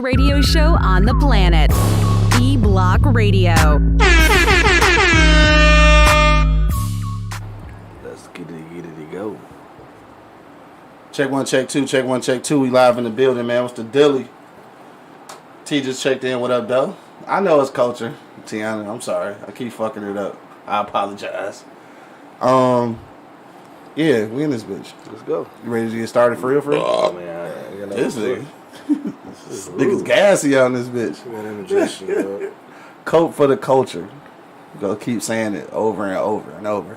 radio show on the planet. E-Block Radio. Let's get it go. Check one, check two, check one, check two. We live in the building, man. What's the dilly? T just checked in. What up, though? I know it's culture. Tiana, I'm sorry. I keep fucking it up. I apologize. Yeah, we in this bitch. Let's go. You ready to get started for real? Oh, man. I got This nigga's gassy on this bitch. Coat for the culture. Go keep saying it over and over and over.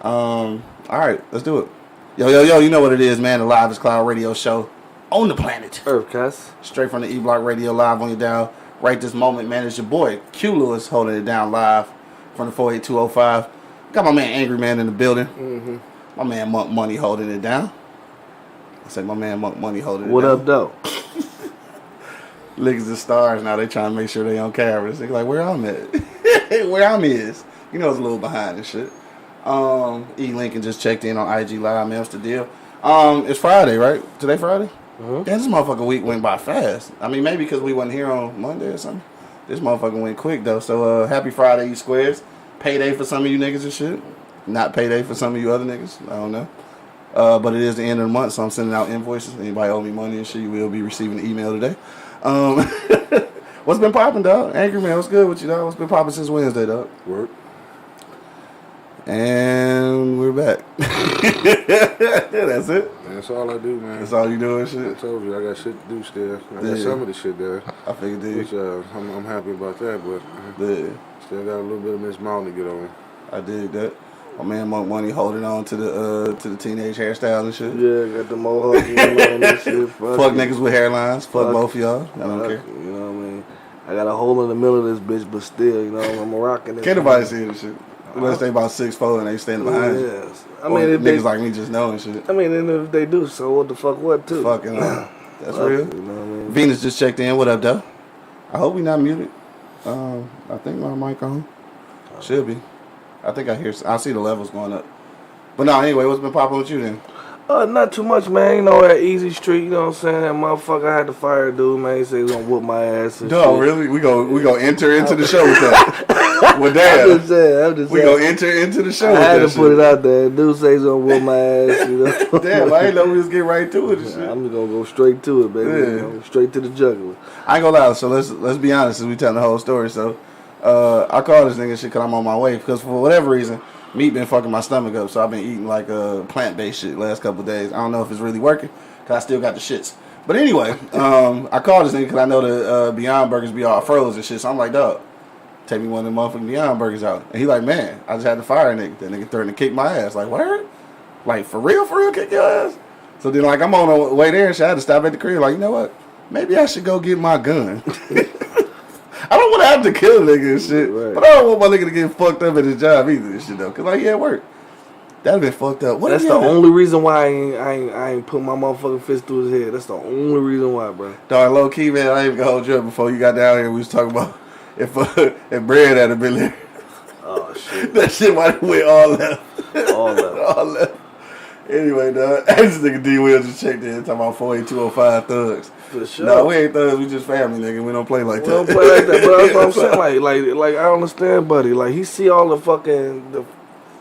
All right, let's do it. Yo, you know what it is, man. The Live is Cloud radio show on the planet. Earthcast. Straight from the E-Block Radio live on your dial. Right this moment, man, it's your boy, Q Lewis, holding it down live from the 48205. Got my man Angry Man in the building. Mm-hmm. My man Monk Money holding it down. I said my man Monk Money holding it down. What up, though? Niggas the stars now. They trying to make sure they on camera. They like, where I'm at? Where I'm is. You know it's a little behind and shit. E. Lincoln just checked in on IG Live, man. What's the deal? It's Friday, right? Today Friday? Mm-hmm. Yeah, this motherfucking week went by fast. I mean, maybe because we wasn't here on Monday or something. This motherfucker went quick, though. So, happy Friday, you squares. Payday for some of you niggas and shit. Not payday for some of you other niggas. I don't know. But it is the end of the month, so I'm sending out invoices. Anybody owe me money and shit, you will be receiving an email today. What's been popping, dog? Angry Man, what's good with you, dog? What's been popping since Wednesday, dog? Work. And we're back. That's it. That's all I do, man. That's all you do and shit. I told you I got shit to do still. I got some of the shit there. I figured, dude. Which I'm happy about that, but still got a little bit of Miss Mountain to get on. I did that. My man Monk Money holding on to the teenage hairstyle and shit. Yeah, got the mohawk on and shit. Fuck niggas with hairlines. Fuck both of y'all. I don't care. You know what I mean? I got a hole in the middle of this bitch, but still, you know, I'm rocking it. Can't nobody see this shit. Unless they about 6'4" and they standing behind you. Yes. I mean, if niggas like me just knowing shit. I mean, and if they do, so what the fuck what, too? Fucking that's real. You know what I mean? Venus just checked in. What up, though? I hope we not muted. I think my mic on. Should be. I think I see the levels going up. But no, anyway, what's been popping with you then? Not too much, man. You know, that Easy Street, you know what I'm saying? That motherfucker had to fire a dude, man. He said he was gonna whoop my ass and shit. Really? We go enter into the show with that. Well, damn. I'm just saying. We gonna enter into the show with that. I had to put it out there. Dude say he's gonna whoop my ass, you know? Damn, I ain't know we was getting right to it and shit. I'm just gonna go straight to it, baby. Yeah. You know, straight to the jugular. I ain't gonna lie, so let's be honest as we telling the whole story. So, I call this nigga shit because I'm on my way. Because for whatever reason, meat been fucking my stomach up, so I've been eating like plant-based shit last couple of days. I don't know if it's really working, because I still got the shits. But anyway, I called this nigga because I know the Beyond Burgers be all froze and shit, so I'm like, dog, take me one of them motherfucking Beyond Burgers out. And he like, man, I just had to fire a nigga. That nigga threatened to kick my ass. Like, what? Like, for real, kick your ass? So then, like, I'm on the way there and shit. I had to stop at the crib. Like, you know what? Maybe I should go get my gun. I don't want to have to kill a nigga and shit, right. But I don't want my nigga to get fucked up at his job either and shit, though. Because, like, he at work. That'd been fucked up. That's the only reason why I ain't put my motherfucking fist through his head. That's the only reason why, bro. Dog, low key, man, I ain't even gonna hold you up before you got down here. We was talking about if Brad had been there. Oh, shit. That shit might have went all left. All left. All left. Anyway, dog, this nigga D Will just checked in talking about 48205 thugs. For sure. No, we ain't thugs. We just family, nigga. We don't play like that. We don't play like that, bro. That's what I'm saying. Like I understand, buddy. Like, he see all the fucking the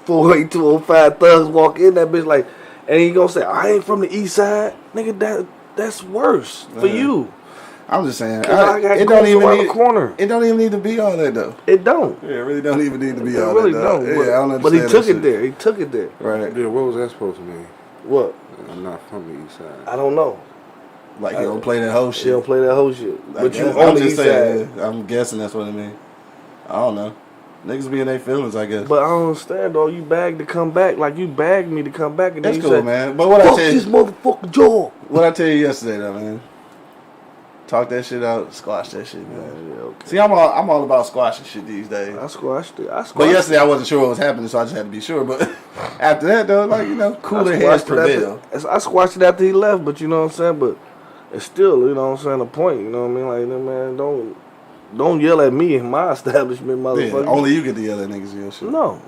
48205 thugs walk in that bitch, like, and he gonna say, I ain't from the east side. Nigga, that's worse for you. I'm just saying, it don't even need corner. It don't even need to be all that though. It don't. Yeah, it really don't even need to be all really that. Don't. Yeah, I don't understand. But he took it there. He took it there. Right. Yeah, what was that supposed to mean? What? I'm not from the east side. I don't know. Like, he don't play that whole shit. He don't play that whole shit. But you I'm on the just east saying, side. I'm guessing that's what it means. I don't know. Niggas be in their feelings, I guess. But I don't understand, though. You bagged to come back. Like, you bagged me to come back. And that's then cool, said, man. But what I fuck tell you, this motherfucker jaw. What I tell you yesterday, though, man. Talk that shit out, squash that shit, man. Yeah, okay. See, I'm all about squashing shit these days. I squashed it. But yesterday I wasn't sure what was happening, so I just had to be sure. But after that, though, like, you know, cooler heads prevail. I squashed it after he left, but you know what I'm saying? But it's still, you know what I'm saying, a point. You know what I mean? Like, man, don't yell at me in my establishment, motherfucker. Yeah, only you get to yell at niggas in your shit. No.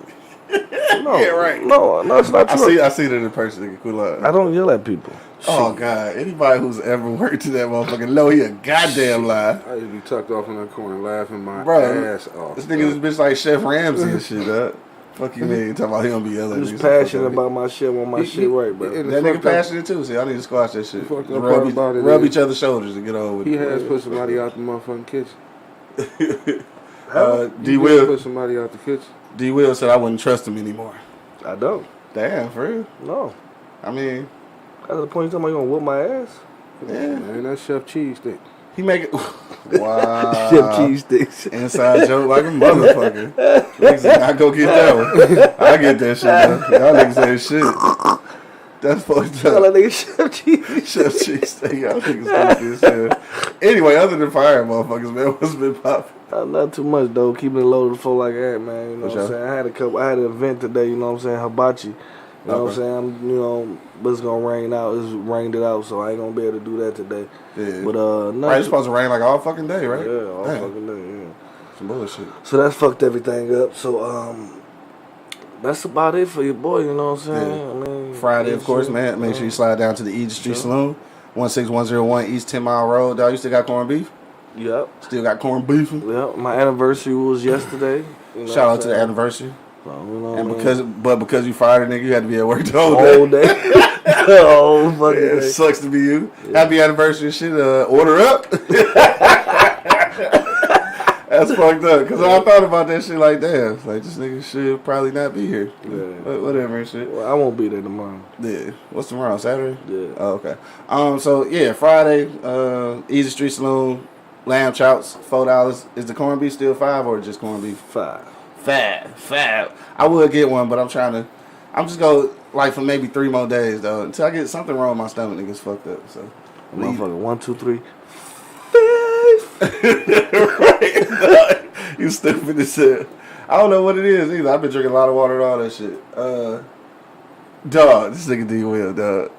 No. Yeah, right. No, it's not true. I see that in person, nigga. Cool out. I don't yell at people. Oh, God. Anybody who's ever worked in that motherfucker know he a goddamn lie. I used to be tucked off in that corner laughing my Bro, ass off. this nigga this bitch like Chef Ramsay and shit, dog. Fuck you, man. Talking about he don't be yelling. I'm just passionate about my shit, want my shit right, bro. That nigga passionate too. See, I need to squash that shit. Fucked up part about it Rub is each other's shoulders and get over with he it. has put somebody out the motherfucking kitchen. D Will put somebody out the kitchen. D Will said I wouldn't trust him anymore. I don't. Damn, for real? No. I mean, At the point you talking about you gonna whoop my ass? yeah. Man, that's Chef Cheese Stick. He make it. Wow. Chip cheese sticks. Inside joke like a motherfucker. Niggas not go get that one. I get that shit, though. Y'all niggas ain't shit. That's fucked All up. that nigga Chef cheese. Chef Cheese Steak. Y'all niggas stupid as hell. Anyway, other than fire motherfuckers, man, what's been popping? Not too much though. Keeping it low to the floor like that, man. You know For what I'm sure. saying? I had an event today. You know what I'm saying? Hibachi. You know what I'm Okay. saying? But it's gonna rain out. It's rained it out, so I ain't gonna be able to do that today. Yeah. But Right, it's supposed to rain like all fucking day, right? Yeah, all Damn. fucking day. Yeah. Some bullshit. So that fucked everything up. So that's about it for your boy. You know what I'm saying? Yeah. I mean, Friday, of it's course, shit. man. Make sure you slide down to the East Street Sure. Saloon, 16101 East 10 Mile Road. Dog, you still got corned beef? Yep. Still got corned beef? Yep. My anniversary was yesterday. You know Shout what out to the I'm anniversary. saying? You know And what I mean? because you fired a nigga, you had to be at work the whole All day. day. Oh, fucking Yeah, it day. sucks to be you. Happy anniversary and shit. Order up. That's fucked up. Because I thought about that shit like, damn, like this nigga should probably not be here. Yeah. But whatever and shit. Well, I won't be there tomorrow. Yeah. What's tomorrow? Saturday? Yeah. Oh, okay. So yeah, Friday, Easy Street Saloon, lamb chops, $4. Is the corned beef still $5 or just corned beef? 5. Fab. I would get one, but I'm just go like for maybe 3 more days though until I get something wrong with my stomach. Niggas fucked up. So Motherfucker, 1, 2, 3. right. You stupid as hell. I don't know what it is either. I've been drinking a lot of water and all that shit. Dog, this nigga D Will, dog.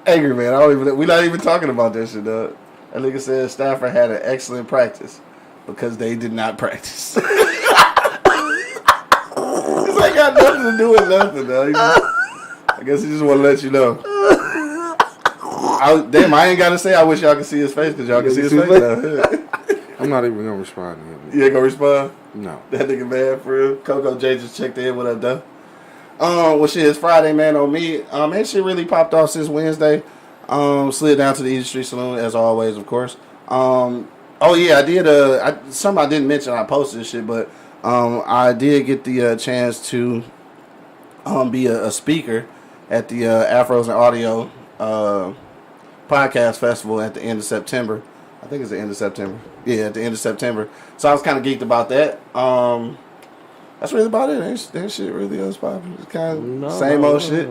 Angry man. We're not even talking about that shit, dog. That nigga said Stafford had an excellent practice because they did not practice. This ain't got nothing to do with nothing, dog. I guess he just want to let you know. I ain't got to say I wish y'all could see his face because y'all can see his face now. I'm not even gonna respond to him. You ain't gonna respond? No. That nigga mad for real. Coco J just checked in. What up, though? Well, shit, it's Friday, man, on me. That shit really popped off since Wednesday. Slid down to the Easy Street Saloon, as always, of course. Oh, yeah, I did, something I didn't mention, I posted this shit, but I did get the chance to be a speaker at the Afros and Audio podcast festival at the end of September. I think it's the end of September. Yeah, at the end of September. So I was kind of geeked about that. That's really about it. That shit really is popping. It's kind of same old shit.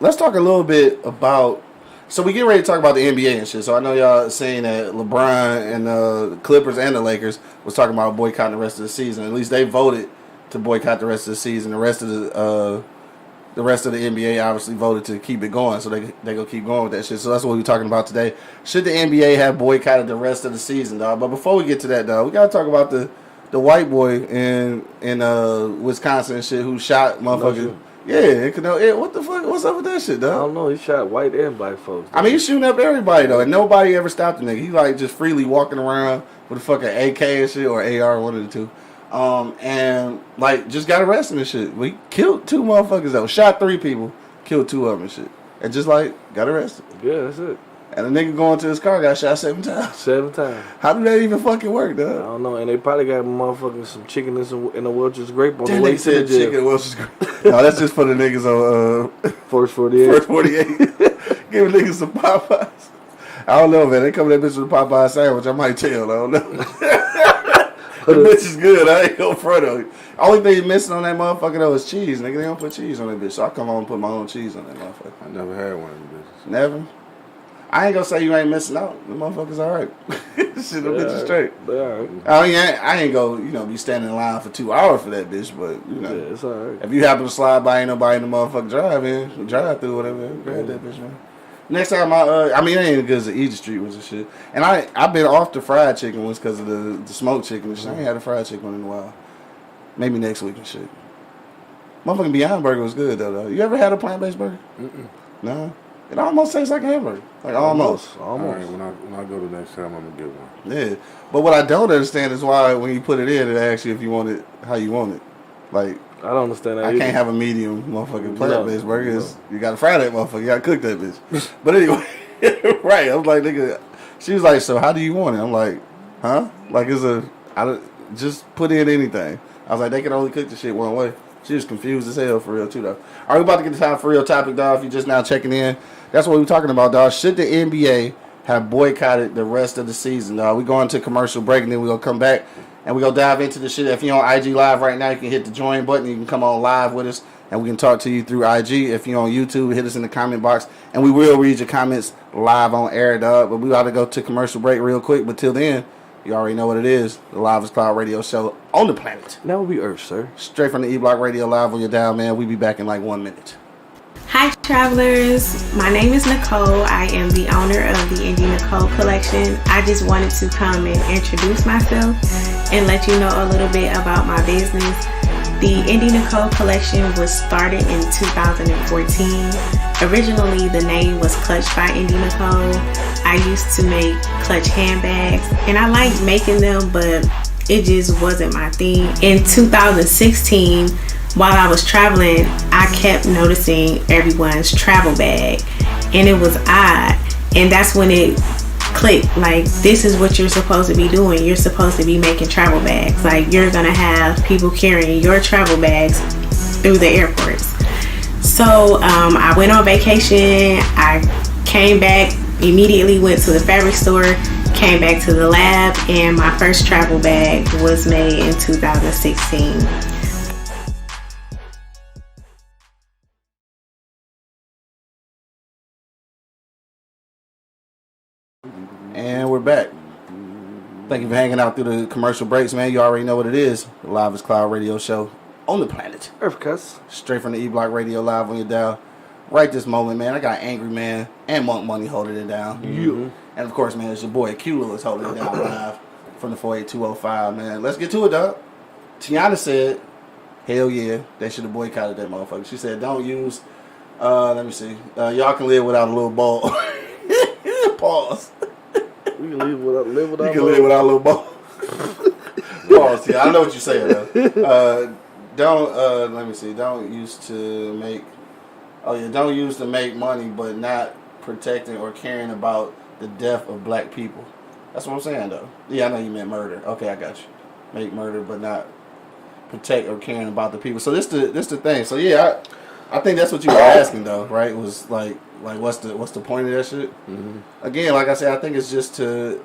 Let's talk a little bit about. So we get ready to talk about the NBA and shit. So I know y'all saying that LeBron and the Clippers and the Lakers was talking about boycotting the rest of the season. At least they voted to boycott the rest of the season. The rest of the NBA obviously voted to keep it going, so they gonna keep going with that shit. So that's what we're talking about today. Should the NBA have boycotted the rest of the season, dog? But before we get to that, dog, we gotta talk about the white boy in Wisconsin and shit who shot motherfuckers. Yeah, what the fuck? What's up with that shit, I dog? don't know. He shot white and black folks. I mean, he's shooting up everybody though, and nobody ever stopped the nigga. He like just freely walking around with a fucking AK and shit or AR, one of the two. And like just got arrested and shit. We killed 2 motherfuckers though. Shot 3 people, killed 2 of them and shit. And just like got arrested. Yeah, that's it. And the nigga going to his car got shot 7 times. 7 times. How did that even fucking work, I dog? don't know. And they probably got motherfucking some chicken in a Welch's grape on That the way nigga to said the jail. chicken Welch's grape. No, that's just for the niggas on First 48. First 48. Giving niggas some Popeyes. I don't know, man. They come to that bitch with a Popeye sandwich. I might tell. I don't know. The bitch is good. I ain't go front of it. Only thing missing on that motherfucker though is cheese. Nigga, they don't put cheese on that bitch. So I come home and put my own cheese on that motherfucker. I never had one of them bitches. Never. I ain't gonna say you ain't missing out. The motherfucker's alright. Shit, the bitch is straight. Alright. I mean, I ain't go, be standing in line for 2 hours for that bitch, but Yeah, it's alright. if you happen to slide by, ain't nobody in the motherfucking drive through, whatever, grab that bitch, man. Next time I mean, it ain't good as the Easy Street was and shit. And I've been off the fried chicken ones because of the smoked chicken and shit. I ain't had a fried chicken one in a while. Maybe next week and shit. Motherfucking Beyond Burger was good though. You ever had a plant-based burger? Mm-mm. No. It almost tastes like a hamburger. Like almost. All right, when I go the next time, I'm gonna get one. Yeah. But what I don't understand is why when you put it in, it asks you if you want it, how you want it. Like, I don't understand that. I can't have a medium motherfucking plant-based burger. You gotta fry that motherfucker. You gotta cook that bitch. But anyway, right. I was like, nigga. She was like, so how do you want it? I'm like, huh? Like, just put in anything. I was like, they can only cook the shit one way. She was confused as hell for real too, though. All right, we about to get to time for real topic, dog. If you're just now checking in, that's what we're talking about, dog. Should the NBA have boycotted the rest of the season, dog? We going to commercial break, and then we're going to come back, and we're going to dive into the shit. If you're on IG Live right now, you can hit the join button. You can come on live with us, and we can talk to you through IG. If you're on YouTube, hit us in the comment box, and we will read your comments live on air, dog. But we got to go to commercial break real quick. But till then, you already know what it is. The Live is Cloud radio show on the planet. That would be Earth, sir. Straight from the E-Block Radio Live on your dial, man. We be back in like 1 minute. Hi travelers, my name is Nicole. I am the owner of the Indie Nicole collection. I just wanted to come and introduce myself and let you know a little bit about my business. The Indie Nicole collection was started in 2014. Originally the name was Clutch by Indie Nicole. I used to make clutch handbags and I liked making them, but it just wasn't my thing. In 2016, while I was traveling, I kept noticing everyone's travel bag and it was odd, and that's when it clicked. Like, this is what you're supposed to be doing. You're supposed to be making travel bags. Like, you're gonna have people carrying your travel bags through the airports. So I went on vacation. I came back, immediately went to the fabric store, came back to the lab, and my first travel bag was made in 2016. And we're back. Thank you for hanging out through the commercial breaks, man. You already know what it is. The Live is Cloud radio show on the planet. Earth cuss. Straight from the E-Block Radio Live on your dial. Right this moment, man, I got Angry Man and Monk Money holding it down. You. And of course, man, it's your boy Q is holding it down live from the 48205, man. Let's get to it, dog. Tiana said, hell yeah, they should have boycotted that motherfucker. She said, don't use, let me see, y'all can live without a little ball. Pause. We can live without You can live without a little ball. Pause. Yeah, I know what you're saying, though. Don't, let me see, don't use to make money, but not protecting or caring about the death of black people. That's what I'm saying, though. Yeah, I know you meant murder. Okay, I got you. Make murder, but not protect or caring about the people. So this the thing. So yeah, I think that's what you were asking, though, right? It was like what's the point of that shit? Mm-hmm. Again, like I said, I think it's just to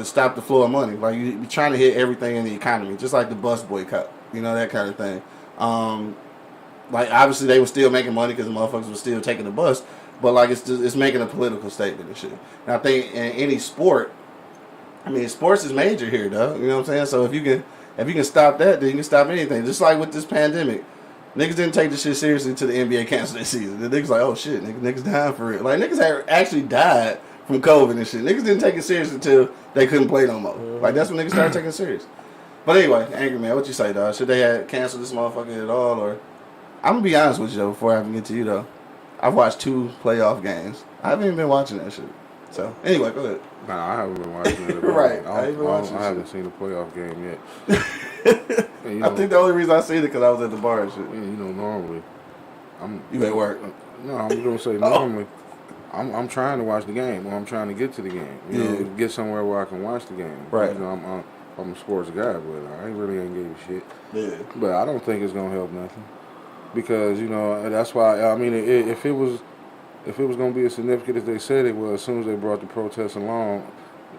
stop the flow of money. Like you're trying to hit everything in the economy, just like the bus boycott, that kind of thing. Like obviously they were still making money because the motherfuckers were still taking the bus, but like it's making a political statement and shit. And I think in any sport, I mean sports is major here, though. You know what I'm saying? So if you can stop that, then you can stop anything. Just like with this pandemic. Niggas didn't take this shit seriously until the NBA canceled their season. The niggas like, oh shit, niggas dying for real. Like niggas had actually died from COVID and shit. Niggas didn't take it seriously until they couldn't play no more. Like that's when niggas started taking it serious. But anyway, Angry Man, what you say, dog? Should they have canceled this motherfucker at all? Or I'm gonna be honest with you though, before I even get to you though. I've watched 2 playoff games. I haven't even been watching that shit. So anyway, go ahead. Nah, I haven't been watching it at all. Right. I haven't seen a playoff game yet. And, I think the only reason I seen it because I was at the bar and shit. Normally, You at work? No, I'm gonna say normally. I'm trying to watch the game, or I'm trying to get to the game. You know, get somewhere where I can watch the game. Right. I'm a sports guy, but I really ain't give a shit. Yeah. But I don't think it's gonna help nothing, because that's why. I mean, if it was gonna be as significant as they said it was, as soon as they brought the protests along,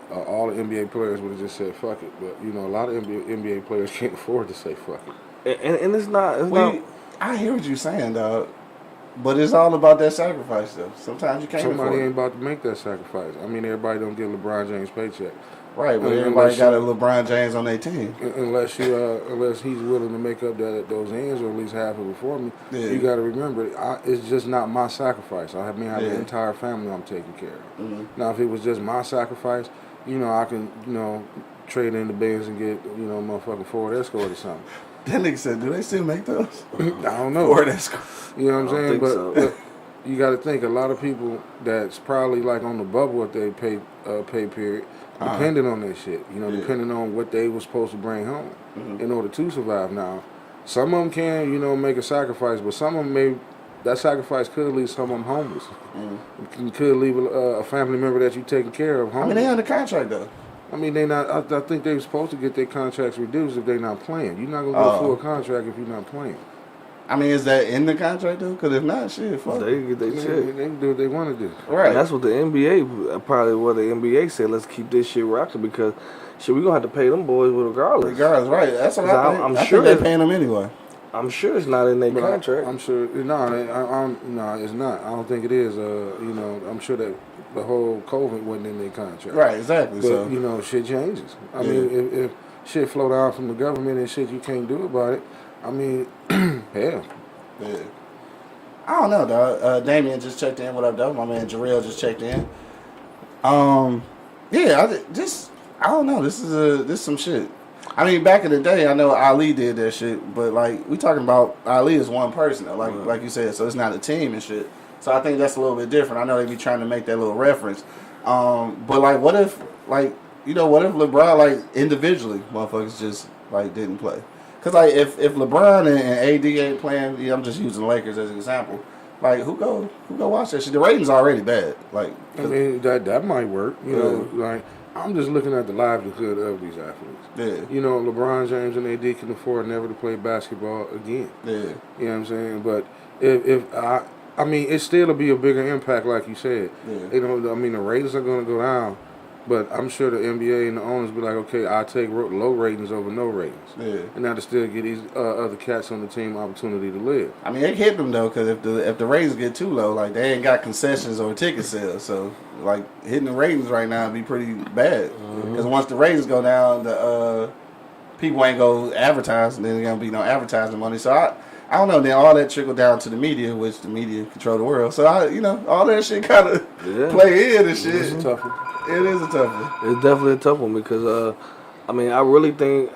all the NBA players would have just said fuck it. But a lot of NBA players can't afford to say fuck it. And it's not. I hear what you're saying, dog. But it's all about that sacrifice, though. Sometimes you can't Somebody afford ain't about to make that sacrifice. I mean, everybody don't get LeBron James' paycheck. Right, but everybody got a LeBron James on their team. Unless he's willing to make up those ends, or at least half of it for me. Yeah. You got to remember, it's just not my sacrifice. I have an entire family I'm taking care of. Mm-hmm. Now, if it was just my sacrifice, I can, trade in the Benz and get, motherfucking Ford Escort or something. That nigga said, do they still make those? I don't know. Ford Escort. You know what I'm saying? But you got to think a lot of people that's probably like on the bubble at their pay period, depending on that shit. You know, depending on what they was supposed to bring home in order to survive. Now, some of them can, you know, make a sacrifice, but some of them that sacrifice could leave some of them homeless. You could leave a family member that you taking care of homeless. I mean, they under contract though. I mean, they not. I think they're supposed to get their contracts reduced if they're not playing. You're not gonna get a full contract if you're not playing. I mean, is that in the contract though? Because if not, shit, fuck. They get their check. They can do what they want to do. Right. And that's what the NBA, probably what the NBA said. Let's keep this shit rocking because shit, we gonna have to pay them boys regardless. Regardless, right? That's what I think. I'm I sure think they're paying them anyway. I'm sure it's not in their contract. I'm sure. No, it's not. I don't think it is. You know, I'm sure that the whole COVID wasn't in their contract. Right. Exactly. But So you know, shit changes. I mean, if shit flow down from the government and shit you can't do about it, I mean, hell. yeah. I don't know, dog. Damien just checked in. What up, though? My man Jarrell just checked in. Yeah. I don't know. This is some shit. I mean, back in the day, I know Ali did that shit, but like we talking about Ali as one person, like you said, so it's not a team and shit. So I think that's a little bit different. I know they be trying to make that little reference, but like, what if LeBron like individually, motherfuckers just like didn't play? Cause like if LeBron and AD ain't playing, I'm just using the Lakers as an example. Like who go watch that shit? The ratings already bad. Like I mean that might work. You know, like. I'm just looking at the livelihood of these athletes. Yeah. You know, LeBron James and AD can afford never to play basketball again. Yeah. You know what I'm saying? But I mean, it still will be a bigger impact, like you said. Yeah. You know, I mean, the ratings are going to go down, but I'm sure the NBA and the owners be like, okay, I'll take low ratings over no ratings. Yeah. And now to still get these other cats on the team opportunity to live. I mean, it hit them though, because if the ratings get too low, like they ain't got concessions or ticket sales, so like hitting the ratings right now would be pretty bad. Because once the ratings go down, the people ain't go advertise, and then there's gonna be no advertising money. So I don't know. Then all that trickle down to the media, which the media control the world. So all that shit kind of play in and shit. It's a tough one. It is a tough one. It's definitely a tough one because I mean, I really think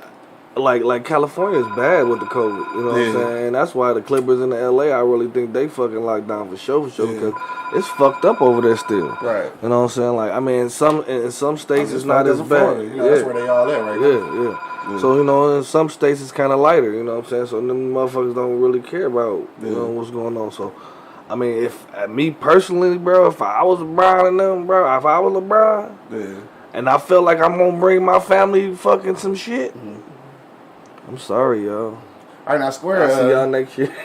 like California is bad with the COVID. You know what I'm saying? That's why the Clippers in the LA, I really think they fucking locked down for sure because it's fucked up over there still. Right. You know what I'm saying? Like I mean, in some states it's not as bad. Florida. You know, that's where they all at right now. Yeah. So you know, in some states it's kind of lighter. You know what I'm saying? So them motherfuckers don't really care about you know what's going on. So. I mean, if me personally, bro, if I was LeBron and them, bro, if I was LeBron, and I feel like I'm gonna bring my family fucking some shit, I'm sorry, y'all. All right, now Square. I'll see y'all next year.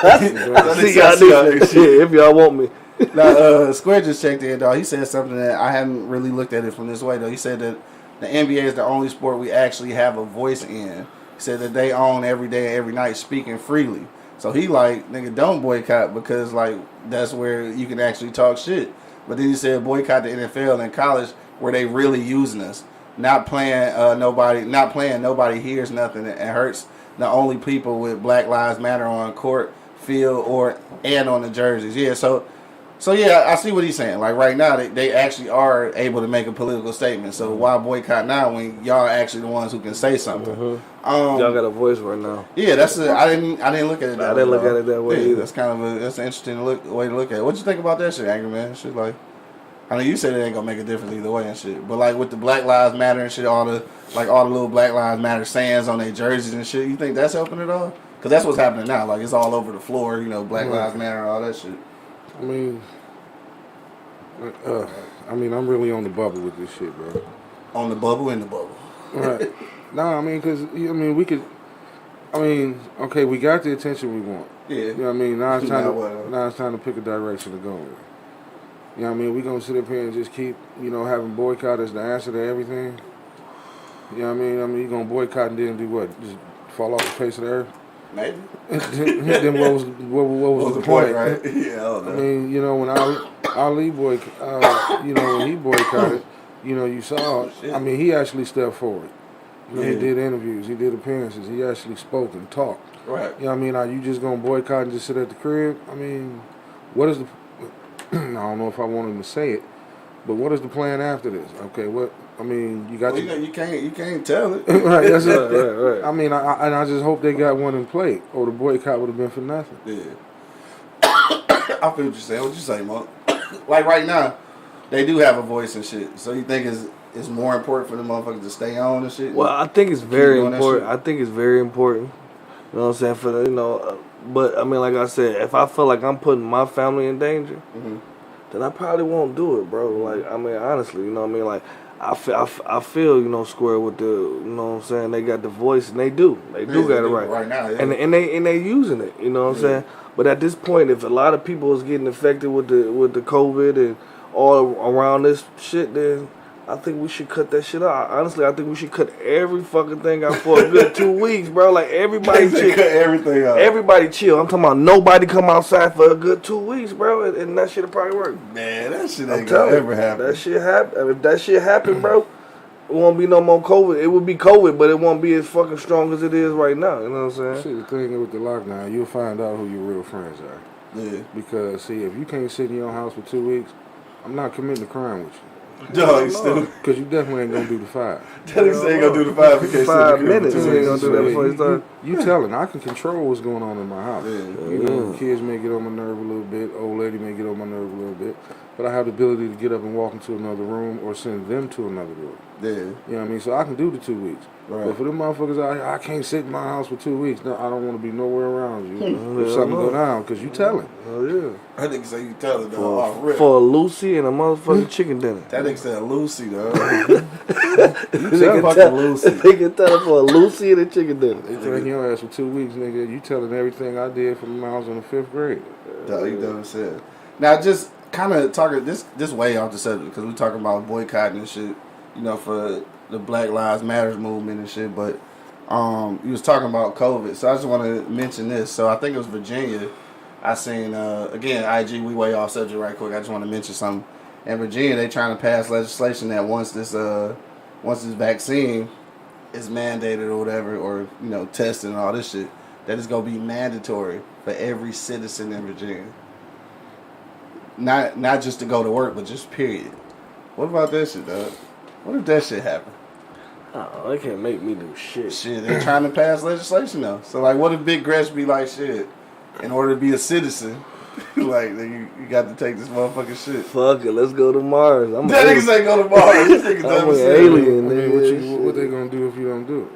I'll see y'all next year if y'all want me. Now, Square just checked in, dog. He said something that I hadn't really looked at it from this way, though. He said that the NBA is the only sport we actually have a voice in. He said that they own every day and every night speaking freely. So he like, nigga, don't boycott because like that's where you can actually talk shit. But then he said boycott the NFL and college where they really using us, not playing nobody hears nothing and hurts the only people with Black Lives Matter on court, field, and on the jerseys. Yeah, so yeah, I see what he's saying. Like right now, they actually are able to make a political statement. So why boycott now when y'all are actually the ones who can say something? Y'all got a voice right now. Yeah, I didn't look at it that way. I didn't look at it that way either. That's kind of that's an interesting way to look at it. What you think about that shit, Angry Man? Shit like, I know you said it ain't gonna make a difference either way and shit. But like with the Black Lives Matter and shit, all the little Black Lives Matter sayings on their jerseys and shit, you think that's helping at all? Because that's what's happening now. Like it's all over the floor, you know, Black Lives Matter and all that shit. I mean, I'm really on the bubble with this shit, bro. On the bubble, in the bubble. Right. No, I mean, because, we could, okay, we got the attention we want. Yeah. You know what I mean? Now it's time to pick a direction to go in. You know what I mean? We going to sit up here and just keep, having boycott as the answer to everything. You know what I mean? You going to boycott and then do what? Just fall off the face of the earth? Maybe. Then what was the point? Right? Yeah, I don't know. I mean, when Ali boycott, when he boycotted, you saw, he actually stepped forward. He did interviews, he did appearances, he actually spoke and talked. Right. You know what I mean? Are you just going to boycott and just sit at the crib? I mean, what is the... I don't know if I want him to say it, but what is the plan after this? Okay, you got you can't tell it. Right, that's it. Right. I mean, I just hope they got one in play, or the boycott would have been for nothing. Yeah. I feel what you're saying. What you say, Monk? Like right now, they do have a voice and shit. So you think it's more important for the motherfuckers to stay on and shit? Well, I think it's very important. I think it's very important. You know what I'm saying? For the, but I mean, like I said, if I feel like I'm putting my family in danger, then I probably won't do it, bro. Like, I mean, honestly, you know what I mean? Like, I feel, you know, square with the, you know what I'm saying? They got the voice, and they do got it right now, yeah. and they using it, you know what I'm saying? But at this point, if a lot of people is getting infected with the COVID and all around this shit, then I think we should cut that shit out. Honestly, I think we should cut every fucking thing out for a good 2 weeks, bro. Like, everybody chill. Cut everything out. Everybody chill. I'm talking about nobody come outside for a good 2 weeks, bro, and that shit'll probably work. Man, that shit ain't gonna ever happen. That shit happen. If that shit happen, bro, it won't be no more COVID. It would be COVID, but it won't be as fucking strong as it is right now. You know what I'm saying? See, the thing with the lockdown, you'll find out who your real friends are. Yeah. Because, see, if you can't sit in your house for 2 weeks, I'm not committing a crime with you. Dog, you stupid. Because you definitely ain't going to do the 5. That nigga say ain't gonna do the 5 because 5 minutes. He ain't gonna do that before he start. You telling, I can control what's going on in my house. You know, kids may get on my nerve a little bit, old lady may get on my nerve a little bit, but I have the ability to get up and walk into another room or send them to another room. Yeah. You know what I mean? So I can do the 2 weeks. Right. But for them motherfuckers out here, I can't sit in my house for 2 weeks. No, I don't want to be nowhere around you. If something go down, because you telling. Oh, yeah. That nigga say you telling, dog. For a Lucy and a motherfucking chicken dinner. That nigga said Lucy, dog. They fucking Lucy. They can tell her for a Lucy and a chicken dinner. They taking your ass for 2 weeks, nigga. You telling everything I did from when I was in the 5th grade. Dog, you done said. Now, just kind of talking this way off the subject, because we talking about boycotting and shit, you know, for the Black Lives Matters movement and shit, but you was talking about COVID, so I just want to mention this. So I think it was Virginia. I seen, again, IG, we way off subject right quick. I just want to mention something. In Virginia, they trying to pass legislation that once this vaccine is mandated or whatever, or, you know, testing and all this shit, that it's going to be mandatory for every citizen in Virginia. Not just to go to work, but just period. What about that shit, dog? What if that shit happen? Oh, they can't make me do shit. Shit, they're trying to pass legislation though. So like, what if Big Gretch be like, shit, in order to be a citizen, like you got to take this motherfucking shit. Fuck it, let's go to Mars. That niggas ain't go to Mars. These niggas I'm dumb an as hell. alien. I mean, Nigga. what they gonna do if you don't do it?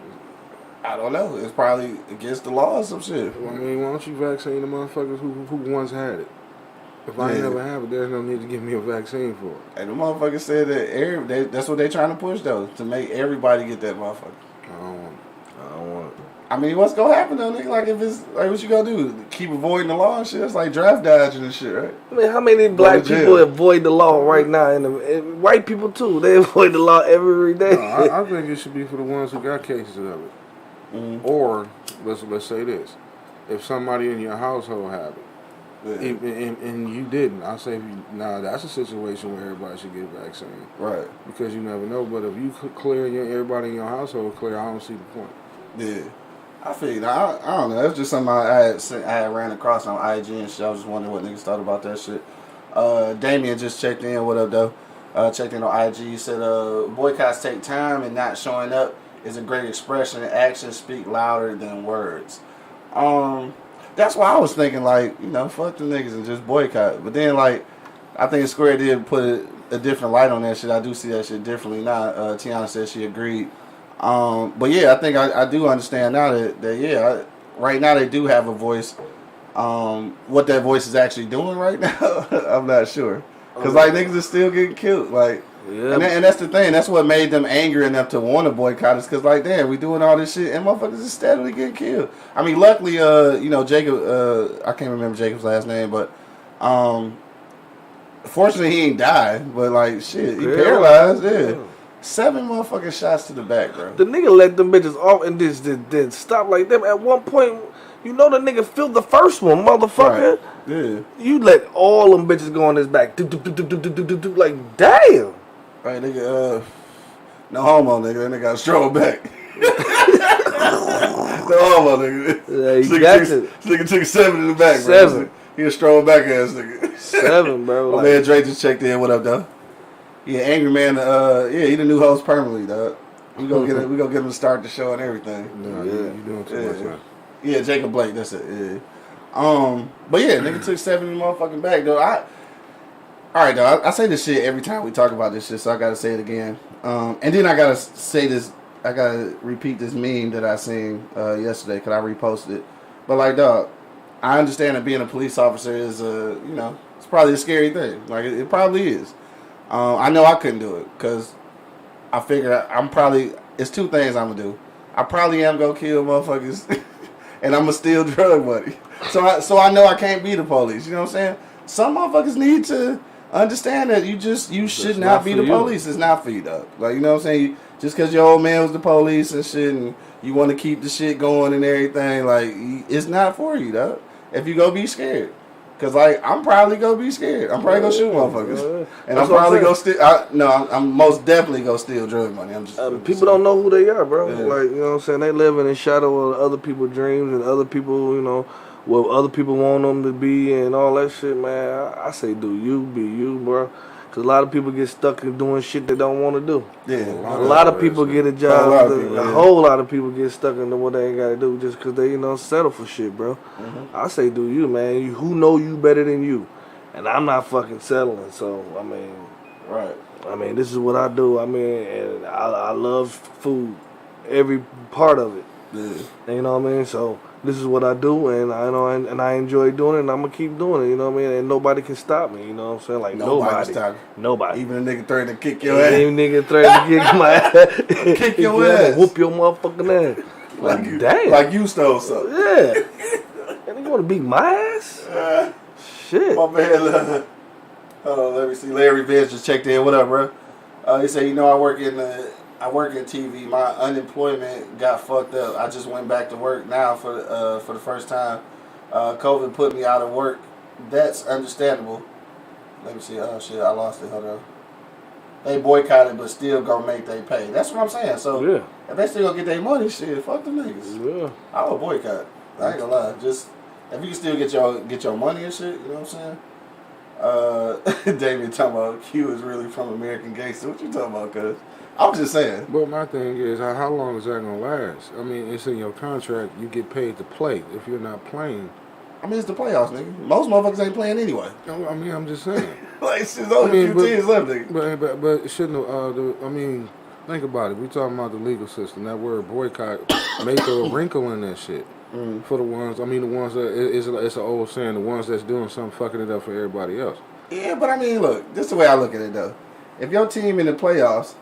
I don't know. It's probably against the law or some shit. Well, I mean, why don't you vaccine the motherfuckers who once had it? If I ain't never have it, there's no need to give me a vaccine for it. And the motherfucker said that that's what they trying to push though, to make everybody get that motherfucker. I don't want it. I mean, what's gonna happen though, nigga? Like, if it's like, what you gonna do? Keep avoiding the law and shit? It's like draft dodging and shit, right? I mean, how many black people avoid the law right now? And white people too. They avoid the law every day. No, I think it should be for the ones who got cases of it. Mm-hmm. Or let's say this: if somebody in your household have it. And you didn't. I say, that's a situation where everybody should get a vaccine. Right. Because you never know. But if you clear everybody in your household clear, I don't see the point. Yeah. I feel you. I don't know. That's just something I had ran across on IG and shit. I was just wondering what niggas thought about that shit. Damien just checked in. What up, though? Checked in on IG. He said, boycotts take time and not showing up is a great expression. Actions speak louder than words. That's why I was thinking, like, you know, fuck the niggas and just boycott. But then, like, I think Square did put a different light on that shit. I do see that shit differently now. Tiana said she agreed. But yeah, I think I do understand now that right now they do have a voice. What that voice is actually doing right now, I'm not sure. Because, like, niggas are still getting killed. Like, and that's the thing. That's what made them angry enough to want to boycott us. Because, like, damn, we doing all this shit and motherfuckers is steadily getting killed. I mean, luckily, you know, Jacob, I can't remember Jacob's last name, but fortunately he ain't died. But, like, shit, he paralyzed. Yeah. 7 motherfucking shots to the back, bro. The nigga let them bitches off and just did stop like them. At one point, you know the nigga filled the first one, motherfucker. Right. Yeah. You let all them bitches go on his back. Like, damn. Right, nigga, no homo, nigga. That nigga got a strong back. No homo, nigga. Yeah, this nigga took 7 in the back, 7. bro. He a strong back ass nigga. 7, bro. My man Dre just checked in. What up, though? Yeah, Angry Man. He the new host permanently, dog. We gonna get him to start the show and everything. No, you doing too much, man. Yeah, Jacob Blake. That's it. Yeah. But yeah, nigga took 70 motherfucking back, though. Alright, though, I say this shit every time we talk about this shit, so I gotta say it again. And then I gotta say this, I gotta repeat this meme that I seen yesterday, because I reposted it. But like, dog, I understand that being a police officer is, it's probably a scary thing. Like, it probably is. I know I couldn't do it, because I figure it's two things I'm gonna do. I probably am gonna kill motherfuckers, and I'm gonna steal drug money. So I know I can't be the police. You know what I'm saying? Some motherfuckers need to understand that you should not be the police. It's not for you, though. Like, you know what I'm saying? Just because your old man was the police and shit, and you want to keep the shit going and everything, like, it's not for you, though. If you go be scared. Because, like, I'm probably going to be scared. I'm probably going to shoot motherfuckers. And I'm probably going to steal. I'm most definitely going to steal drug money. People don't know who they are, bro. Yeah. Like, you know what I'm saying? They live in the shadow of other people's dreams and other people, what other people want them to be and all that shit, man. I say do you, be you, bro. Because a lot of people get stuck in doing shit they don't want to do. Yeah. A lot of people get a job. A whole lot of people get stuck into what they ain't got to do just because they, settle for shit, bro. Mm-hmm. I say do you, man. Who know you better than you? And I'm not fucking settling, so, right. This is what I do. And I love food, every part of it. Yeah. You know what I mean? So this is what I do, and I enjoy doing it, and I'm gonna keep doing it. You know what I mean? And nobody can stop me. You know what I'm saying? Like nobody. Even a nigga threatening to kick your ass. Even nigga threatening to kick my ass. Kick your ass. Whoop your motherfucking ass. Like damn. Like you stole something. Yeah. And you wanna beat my ass? Shit. My man. Hold on, let me see. Larry Vince just checked in. What up, bro? He said, I work in TV. My unemployment got fucked up. I just went back to work now for the first time. COVID put me out of work. That's understandable. Let me see. Oh shit, I lost it. Hold on. They boycotted, but still gonna make they pay. That's what I'm saying. So if they still gonna get their money, shit, fuck them niggas. Yeah. I would boycott. I ain't gonna lie. Just if you can still get your money and shit, you know what I'm saying? David talking about Q is really from American Gangster. What you talking about, cuz? I'm just saying. But my thing is, how long is that gonna last? It's in your contract. You get paid to play. If you're not playing, it's the playoffs, nigga. Most motherfuckers ain't playing anyway. I'm just saying. Like, it's only a few teams left, nigga. But shouldn't. Think about it. We talking about the legal system. That word boycott make a wrinkle in that shit. For the ones, the ones that it's an old saying. The ones that's doing something fucking it up for everybody else. Yeah, but look. This is the way I look at it though. If your team in the playoffs,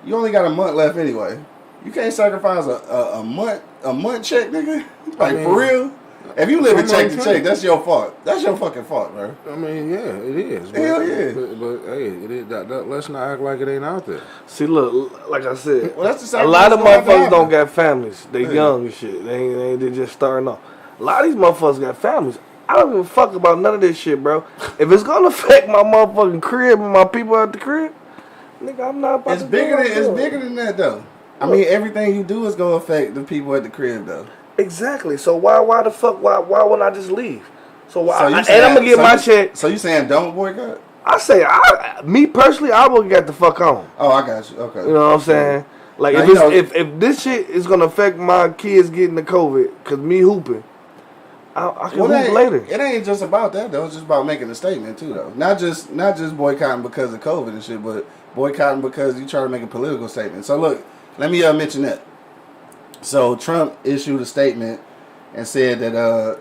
you only got a month left anyway. You can't sacrifice a month check, nigga. Like for real. If you live in check to check, that's your fault. That's your fucking fault, bro. Yeah, it is. Hell yeah. But hey, it is. Let's not act like it ain't out there. See, look, like I said, well, that's the a lot of motherfuckers don't got families. They young and shit. They just starting off. A lot of these motherfuckers got families. I don't give a fuck about none of this shit, bro. If it's gonna affect my motherfucking crib and my people at the crib, nigga, I'm not about it's to bigger than that, though. Everything you do is gonna affect the people at the crib, though. Exactly. So why wouldn't I just leave? So why? So and I'm gonna get my check. So you saying don't boycott? I say, me personally, I will get the fuck on. Oh, I got you. Okay. You know what I'm saying? Like now, if this shit is gonna affect my kids getting the COVID, cause me hooping, I can hoop later. It ain't just about that though. It's just about making a statement too, though. Not just boycotting because of COVID and shit, but boycotting because you trying to make a political statement. So look, let me mention that. So Trump issued a statement and said that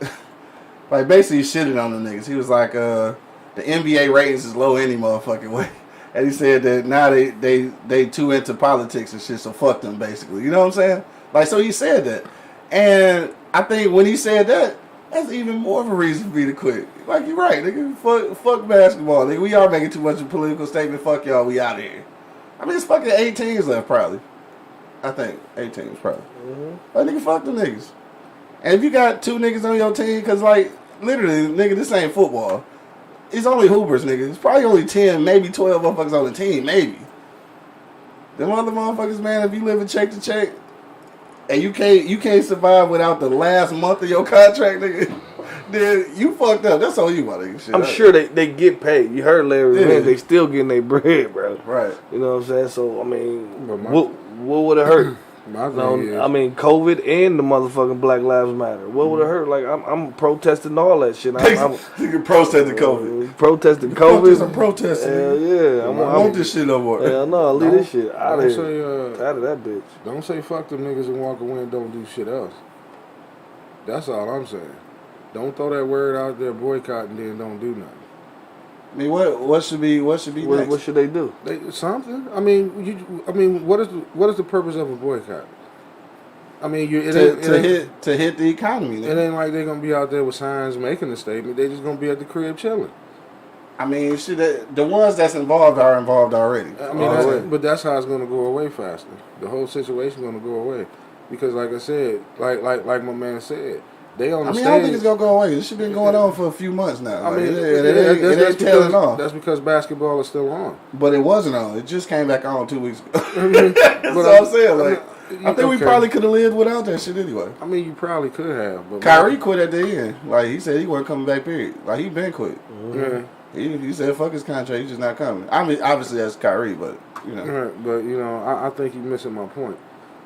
like basically shitted on them niggas. He was like the NBA ratings is low any motherfucking way. And he said that now they too into politics and shit, so fuck them basically. You know what I'm saying? Like, so he said that. And I think when he said that, that's even more of a reason for me to quit. Like, you're right, nigga. Fuck basketball. Nigga, we are making too much of a political statement. Fuck y'all, we out of here. It's fucking 8 teams left, probably. I think 8 teams, probably. Mm-hmm. Like, nigga, fuck them niggas. And if you got 2 niggas on your team, because, like, literally, nigga, this ain't football. It's only hoopers, nigga. It's probably only 10, maybe 12 motherfuckers on the team, maybe. Them other motherfuckers, man, if you live in check to check, and you can't survive without the last month of your contract, nigga, then you fucked up. That's on you, my nigga. Shit. I'm sure they get paid. You heard Larry, man, they still getting their bread, bro. Right. You know what I'm saying? So, what would it hurt? My thing No, is, I mean COVID and the motherfucking Black Lives Matter. What would it hurt? Like I'm protesting all that shit. I'm You can protesting COVID. protesting I'm COVID. protesting. Hell nigga. yeah, I want this shit no more. Hell no, leave this shit out of don't here. say Out of that bitch. don't say fuck them niggas and walk away and don't do shit else. That's all I'm saying. Don't throw that word out there, boycott, and then don't do nothing. I mean, what should be next? What should they do? Something. I mean, what is the purpose of a boycott? I mean, to hit the economy. It ain't like they're gonna be out there with signs making a statement. They just gonna be at the crib chilling. I mean, shit, the ones that's involved are involved already. I mean, but that's how it's gonna go away faster. The whole situation gonna go away because, like I said, like my man said, they on the stage. I don't think it's gonna go away. This shit been going on for a few months now. I mean, it ain't tailing off. That's because basketball is still on. But it wasn't on. It just came back on 2 weeks ago. That's what I'm saying. Like, I think we probably could have lived without that shit anyway. I mean, you probably could have. But Kyrie quit at the end. Like, he said he wasn't coming back, period. Like, he been quit. Yeah. He said fuck his contract. He's just not coming. I mean, obviously that's Kyrie, but you know. Right, but you know, I think you're missing my point.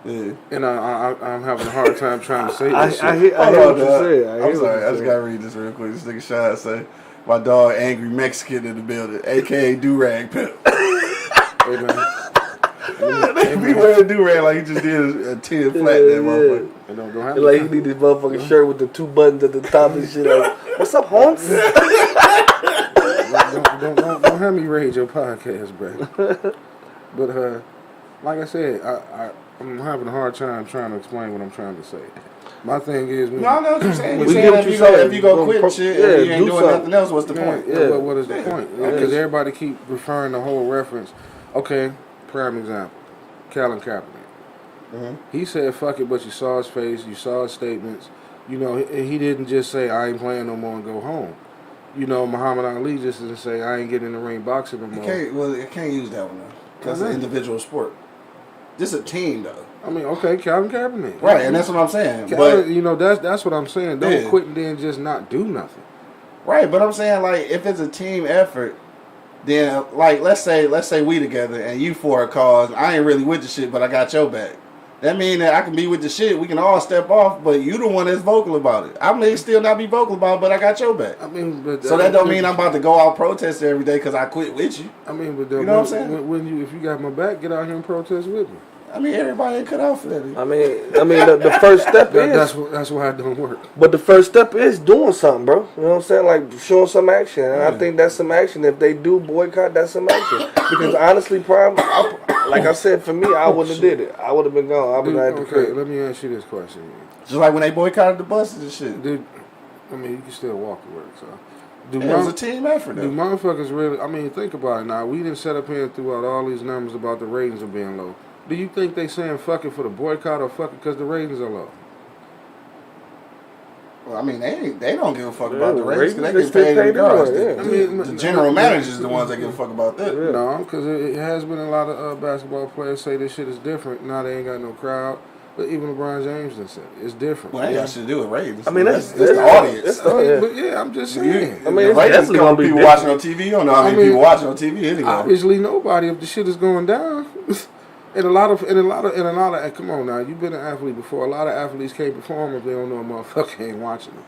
Yeah. And I'm having a hard time trying to say this. I hear what you said. I'm sorry. I just gotta read this real quick. This nigga Shine say, my dog Angry Mexican in the building, aka Do-Rag Pimp. Hey, man. They be wearing do-rag like he just did a 10 flat that motherfucker. It don't have Like he need this motherfucking shirt with the 2 buttons at the top and shit. Like, what's up, Holmes? don't have me raid your podcast, bro. But like I said, I'm having a hard time trying to explain what I'm trying to say. My thing is, No, I know what you're saying. We get what you're saying. If you go quit shit and you ain't doing nothing else, what's the point? Yeah, but what is the point? Because everybody keep referring the whole reference. Okay, prime example, Colin Kaepernick. Mm-hmm. He said fuck it, but you saw his face, you saw his statements. You know, he didn't just say I ain't playing no more and go home. You know, Muhammad Ali just didn't say I ain't getting in the ring boxing no more. It can't use that one though, because it's an individual sport. This is a team though. I mean, okay, Colin Kaepernick. Right, and that's what I'm saying. But you know, that's what I'm saying. Don't quit and then just not do nothing. Right, but I'm saying like if it's a team effort, then like let's say we together and you for a cause. I ain't really with the shit, but I got your back. That mean that I can be with the shit. We can all step off, but you the one that's vocal about it. I may still not be vocal about it, but I got your back. I mean, but so that don't mean I'm about to go out protest every day because I quit with you. I mean, but you know what I'm saying? When if you got my back, get out here and protest with me. I mean, everybody ain't cut out for that. I mean, the first step is that's why it don't work. But the first step is doing something, bro. You know what I'm saying? Like showing some action, and I think that's some action. If they do boycott, that's some action. Because honestly, like I said, for me, I wouldn't have did it. I would have been gone. I would have had to quit. Let me ask you this question. Just like when they boycotted the buses and shit. Dude, I mean, you can still walk to work, so. It was a team effort, though. Do motherfuckers really? I mean, think about it now. We didn't set up here and threw out all these numbers about the ratings are being low. Do you think they saying fuck it for the boycott or fuck it because the ratings are low? Well, I mean, they don't give a fuck about the ratings because they get paid regardless. I mean, the general managers are the ones that give a fuck about that. Yeah. No, because it has been a lot of basketball players say this shit is different. Now they ain't got no crowd. But even LeBron James done said it's different. Well, that got shit to do with ratings. I mean, that's the audience. But yeah, I'm just saying. I mean, the ratings come from people watching on TV. You don't know how many people watching on TV anyway. Obviously, nobody. If the shit is going down. And a lot of, come on now, you've been an athlete before. A lot of athletes can't perform if they don't know a motherfucker ain't watching them.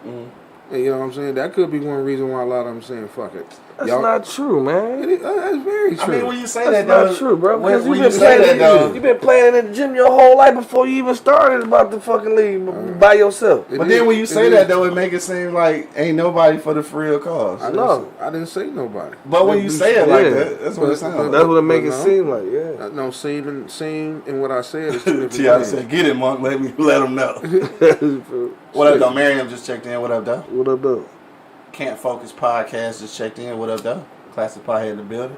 Mm-hmm. And you know what I'm saying? That could be one reason why a lot of them saying fuck it. That's not true, man. That's very true. I mean, when you say that's that, not true, bro. When Because you say that, though, you've been playing in the gym your whole life before you even started about the fucking league by yourself. But then when you say that, though, it make it seem like ain't nobody for the free of cause. I didn't say nobody. But when you say it like that, that's what it sounds like. That's what it make it seem like, yeah. No, saying and what I said is two different T.I. said, get it, Monk. Let them know. What up, though? Miriam just checked in. What up, though? What up, though? Can't Focus Podcast just checked in. What up, though? Classic Piehead in the building.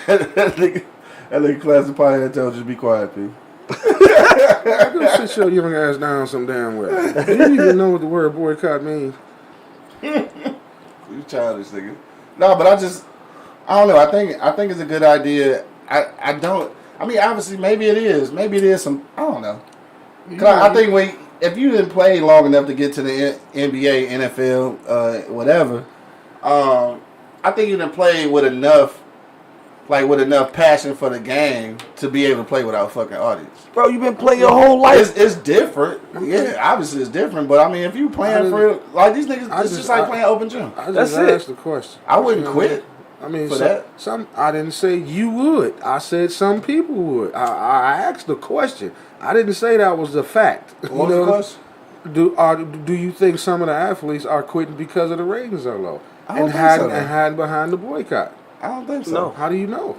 that nigga Classic Piehead told you to be quiet, P. Go sit your young ass down some damn way. Do you even know what the word boycott means? You childish, nigga. No, but I don't know. I think it's a good idea. I mean, obviously, maybe it is. Maybe it is some. I don't know. I think if you didn't play long enough to get to the NBA, NFL, whatever, I think you didn't play with enough like with enough passion for the game to be able to play without fucking audience. Bro, you been playing your whole life. It's different. Yeah, obviously it's different. But I mean, if you playing for like these niggas, it's just like playing open gym. I That's just it. asked the question. I wouldn't quit. I mean, for that. I didn't say you would. I said some people would. I asked the question. I didn't say that was the fact. What was the question? Do you think some of the athletes are quitting because of the ratings are low I don't and think so, hiding behind the boycott? I don't think so. No. How do you know?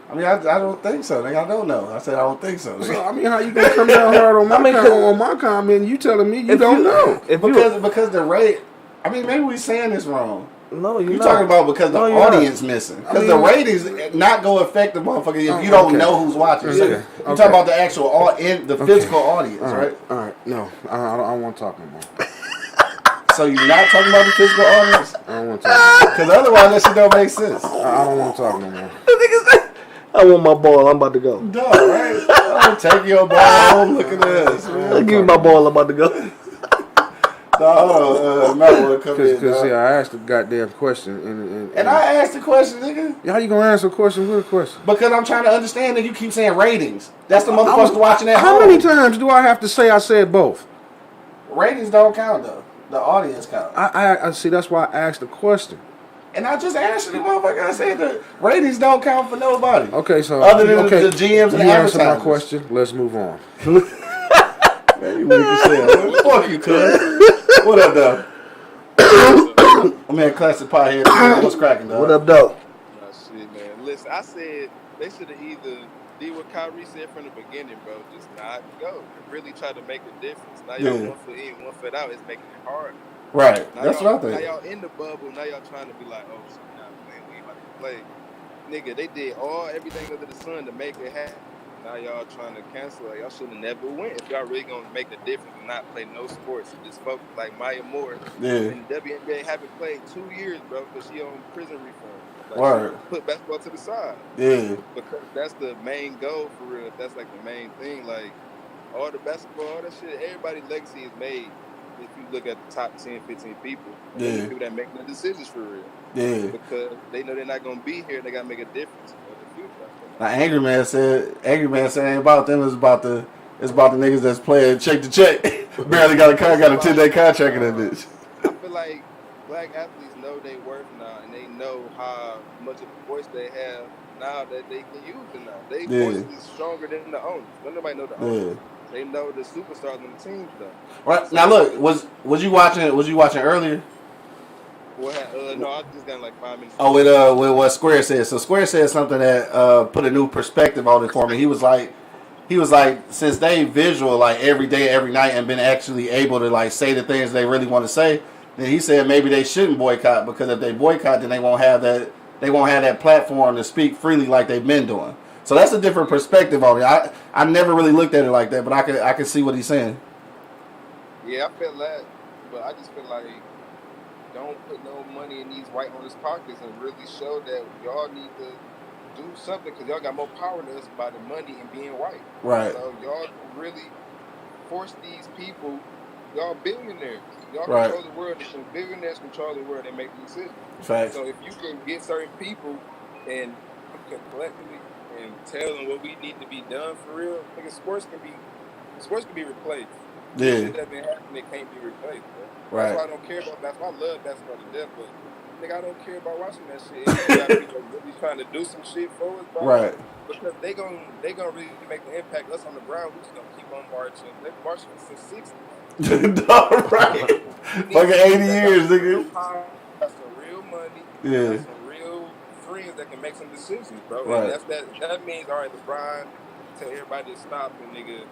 I mean, I don't think so. Nigga, I don't know. I said I don't think so. So I mean, how you gonna come down hard on my comment? You telling me you don't know? Because the rate. I mean, maybe we saying this wrong. No, you talking about because the audience missing. Because the ratings not go affect the motherfucker if you don't know who's watching. So you talking about the actual the physical audience, right? All right. No, I don't want to talk no more. So you're not talking about the physical audience? I don't want to talk. Because otherwise that shit don't make sense. I don't want to talk no more. I want my ball. I'm about to go. No, right? I'm taking your ball home. Look at this. I'll give you my ball. I'm about to go. Because see, I asked the goddamn question, and I asked the question, nigga. How you gonna answer a question with a question? Because I'm trying to understand that you keep saying ratings. That's the motherfuckers watching at How home. many times do I have to say I said both? Ratings don't count though. The audience count. I see. That's why I asked the question. And I just answered the motherfucker. I said the ratings don't count for nobody. Okay, so other than the GMs and the answered advertisers. my question. Let's move on. Man, you weak as hell. Fuck you, cuz. What up, though? I'm in classic pothead. What's cracking, dog? What up, though? Oh, shit, man. Listen, I said they should have either did what Kyrie said from the beginning, bro. Just not go. Really try to make a difference. Now y'all 1 foot in, 1 foot out. It's making it hard. Right. Now That's what I think. Now y'all in the bubble. Now y'all trying to be like, oh, shit, now we ain't about to play. Nigga, they did everything under the sun to make it happen. Now y'all trying to cancel it. Y'all should have never went. If y'all really gonna make a difference and not play no sports and just focus like Maya Moore. Yeah. And WNBA haven't played 2 years, bro, because she on prison reform. Like, Word. Put basketball to the side. Yeah. Because that's the main goal for real. That's like the main thing. Like all the basketball, all that shit, everybody's legacy is made if you look at the top 10, 15 people. Yeah. The people that make the decisions for real. Yeah. Because they know they're not gonna be here, they gotta make a difference for the future. Now, Angry Man said ain't about them. It's about the niggas that's playing check to check. Barely got a 10-day contract in that bitch. I feel like black athletes know their worth now, and they know how much of a voice they have now that they can use it now. Their voice is stronger than the owners. Don't nobody know the owners. They know the superstars on the teams though. Right. Now look, was you watching earlier? No, I just got like 5 minutes. Oh, with what Square said. So Square said something that put a new perspective on it for me. He was like, since they visual like every day, every night, and been actually able to like say the things they really want to say, then he said maybe they shouldn't boycott, because if they boycott, then they won't have that platform to speak freely like they've been doing. So that's a different perspective on it. I never really looked at it like that, but I can see what he's saying. Yeah, I feel that, but I just feel like don't put no money in these white owners' pockets and really show that y'all need to do something, because y'all got more power than us by the money and being white. Right. So y'all really force these people. Y'all billionaires. Y'all control the world. The billionaires control the world and make the decisions. Facts. So if you can get certain people and collectively and tell them what we need to be done for real, nigga, sports can be replaced. Yeah. Shit that been happening, it can't be replaced, bro. Right. That's why I don't care about basketball. I love basketball to death, but nigga, I don't care about watching that shit. You got people really trying to do some shit for us, bro. Right. Because they gonna really make the impact. Us on the ground, we just gonna keep on marching. They've been marching since '60. All right. Fucking 80 years, nigga. Got some real money. Yeah. Got some real friends that can make some decisions, bro. Right. And that means, all right, LeBron, tell everybody to stop, and nigga,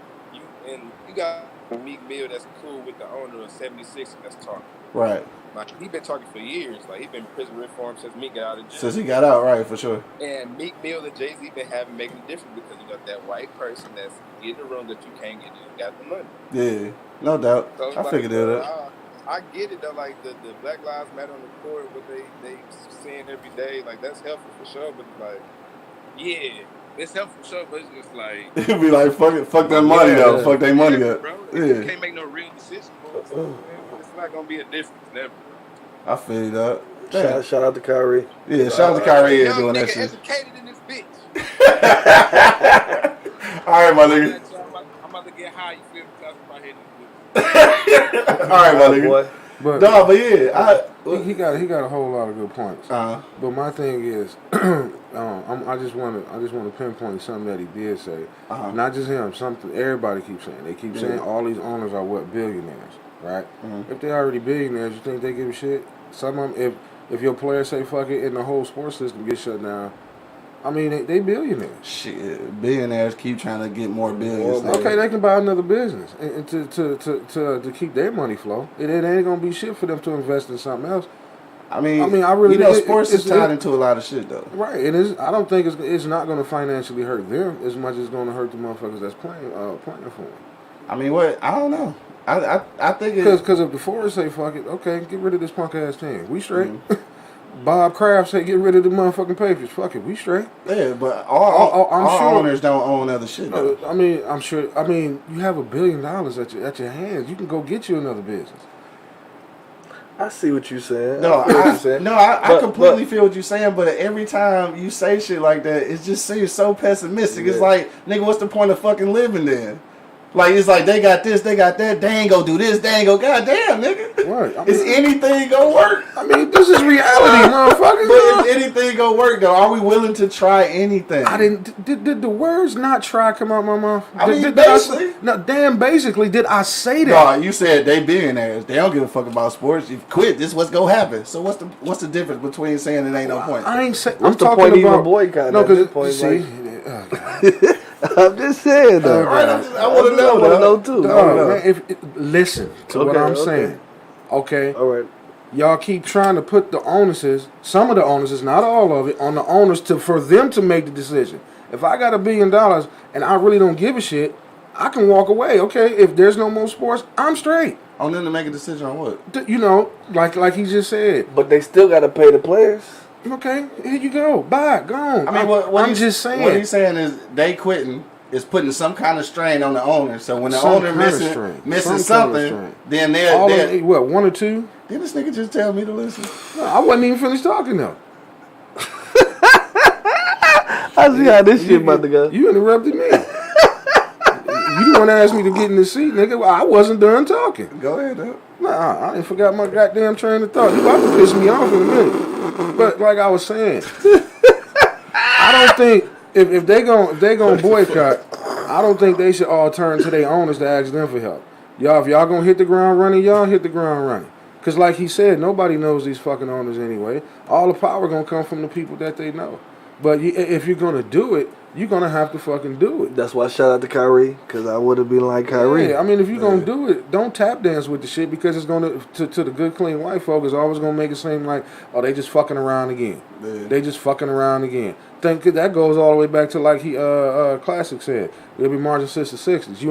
you got Meek Mill that's cool with the owner of 76 that's talking. Right. Like, he been talking for years. Like, he been in prison reform since Meek got out of jail. Since he got out, right, for sure. And Meek Mill and Jay-Z been making a difference, because you got that white person that's in the room that you can't get in, got the money. Yeah, no doubt. So I figured it out. I get it though, like the Black Lives Matter on the court, what they saying every day, like that's helpful for sure, but like, yeah, it's helpful for sure, but it's just like It'd be like fuck that money though, fuck that money up. Bro. Yeah. You can't make no real decisions, bro. So, it's not gonna be a difference, never. I feel that. Shout out to Kyrie. Yeah, shout out to Kyrie Young doing that nigga shit. educated in this bitch. All right, my nigga. I'm about to get high. You feel me? Cause I'm hitting this. All right, my nigga. Boy. But No, but yeah, he got a whole lot of good points. Uh-huh. But my thing is, I just want to pinpoint something that he did say. Uh-huh. Not just him. Something everybody keeps saying. They keep saying all these owners are what, billionaires, right? Mm-hmm. If they already billionaires, you think they give a shit? Some of them, if your players say fuck it and the whole sports system gets shut down, I mean they billionaires. Shit, billionaires keep trying to get more billions. Okay, they can buy another business and to keep their money flow. It ain't gonna be shit for them to invest in something else. I mean, I really, sports is tied into a lot of shit though. Right, and I don't think it's not going to financially hurt them as much as it's going to hurt the motherfuckers that's playing for them. I mean, what? I don't know. I think because if the Forest say fuck it, okay, get rid of this punk ass team, we straight. Bob Kraft say get rid of the motherfucking Patriots, fuck it, we straight. Yeah, but all sure owners don't own other shit though. I mean, I'm sure. I mean, you have $1 billion at your hands. You can go get you another business. I see what you're saying. No, I completely but, feel what you're saying, but every time you say shit like that, it just seems so pessimistic. Yeah. It's like, nigga, what's the point of fucking living then? Like, it's like, they got this, they got that, they ain't gonna do this, they ain't gonna, goddamn, nigga. Right. I mean, is anything gonna work? I mean, this is reality, motherfuckers. But if anything gonna work, though, are we willing to try anything? I didn't. Did the words not try come out my mouth? I mean, basically. Basically, did I say that? No, you said they billionaires. They don't give a fuck about sports. You quit. This is what's gonna happen. So what's the difference between saying it ain't no point? I ain't saying. What's the point even boycotting? No, because see. I'm just saying though. Right, I want to know. I want to know too. Man, listen to what I'm saying. Okay. All right. Y'all keep trying to put the onuses, some of the onuses, not all of it, on the owners for them to make the decision. If I got $1 billion and I really don't give a shit, I can walk away. Okay. If there's no more sports, I'm straight. On them to make a decision on what? You know, like he just said. But they still got to pay the players. Okay, here you go. Bye, gone. I mean, what I'm just saying. What he's saying is they quitting is putting some kind of strain on the owner. So when the owner missing something, then they're what, 1 or 2? Did this nigga just tell me to listen? No, I wasn't even finished talking though. I see how this shit about to go. You interrupted me. You the one that asked me to get in the seat, nigga. Well, I wasn't done talking. Go ahead, though. Nah, I ain't forgot my goddamn train of thought. You about to piss me off in a minute. But like I was saying, I don't think if they gonna boycott, I don't think they should all turn to their owners to ask them for help. Y'all, if y'all gonna hit the ground running, y'all hit the ground running. Cause like he said, nobody knows these fucking owners anyway. All the power gonna come from the people that they know. But if you're gonna do it, you're gonna have to fucking do it. That's why I shout out to Kyrie, because I would have been like Kyrie. Yeah, I mean, if you're gonna do it, don't tap dance with the shit, because it's gonna to the good, clean white folk is always gonna make it seem like, oh, they just fucking around again. Yeah. They just fucking around again. Think that goes all the way back to like he Classic said, they'll be marching since the '60s.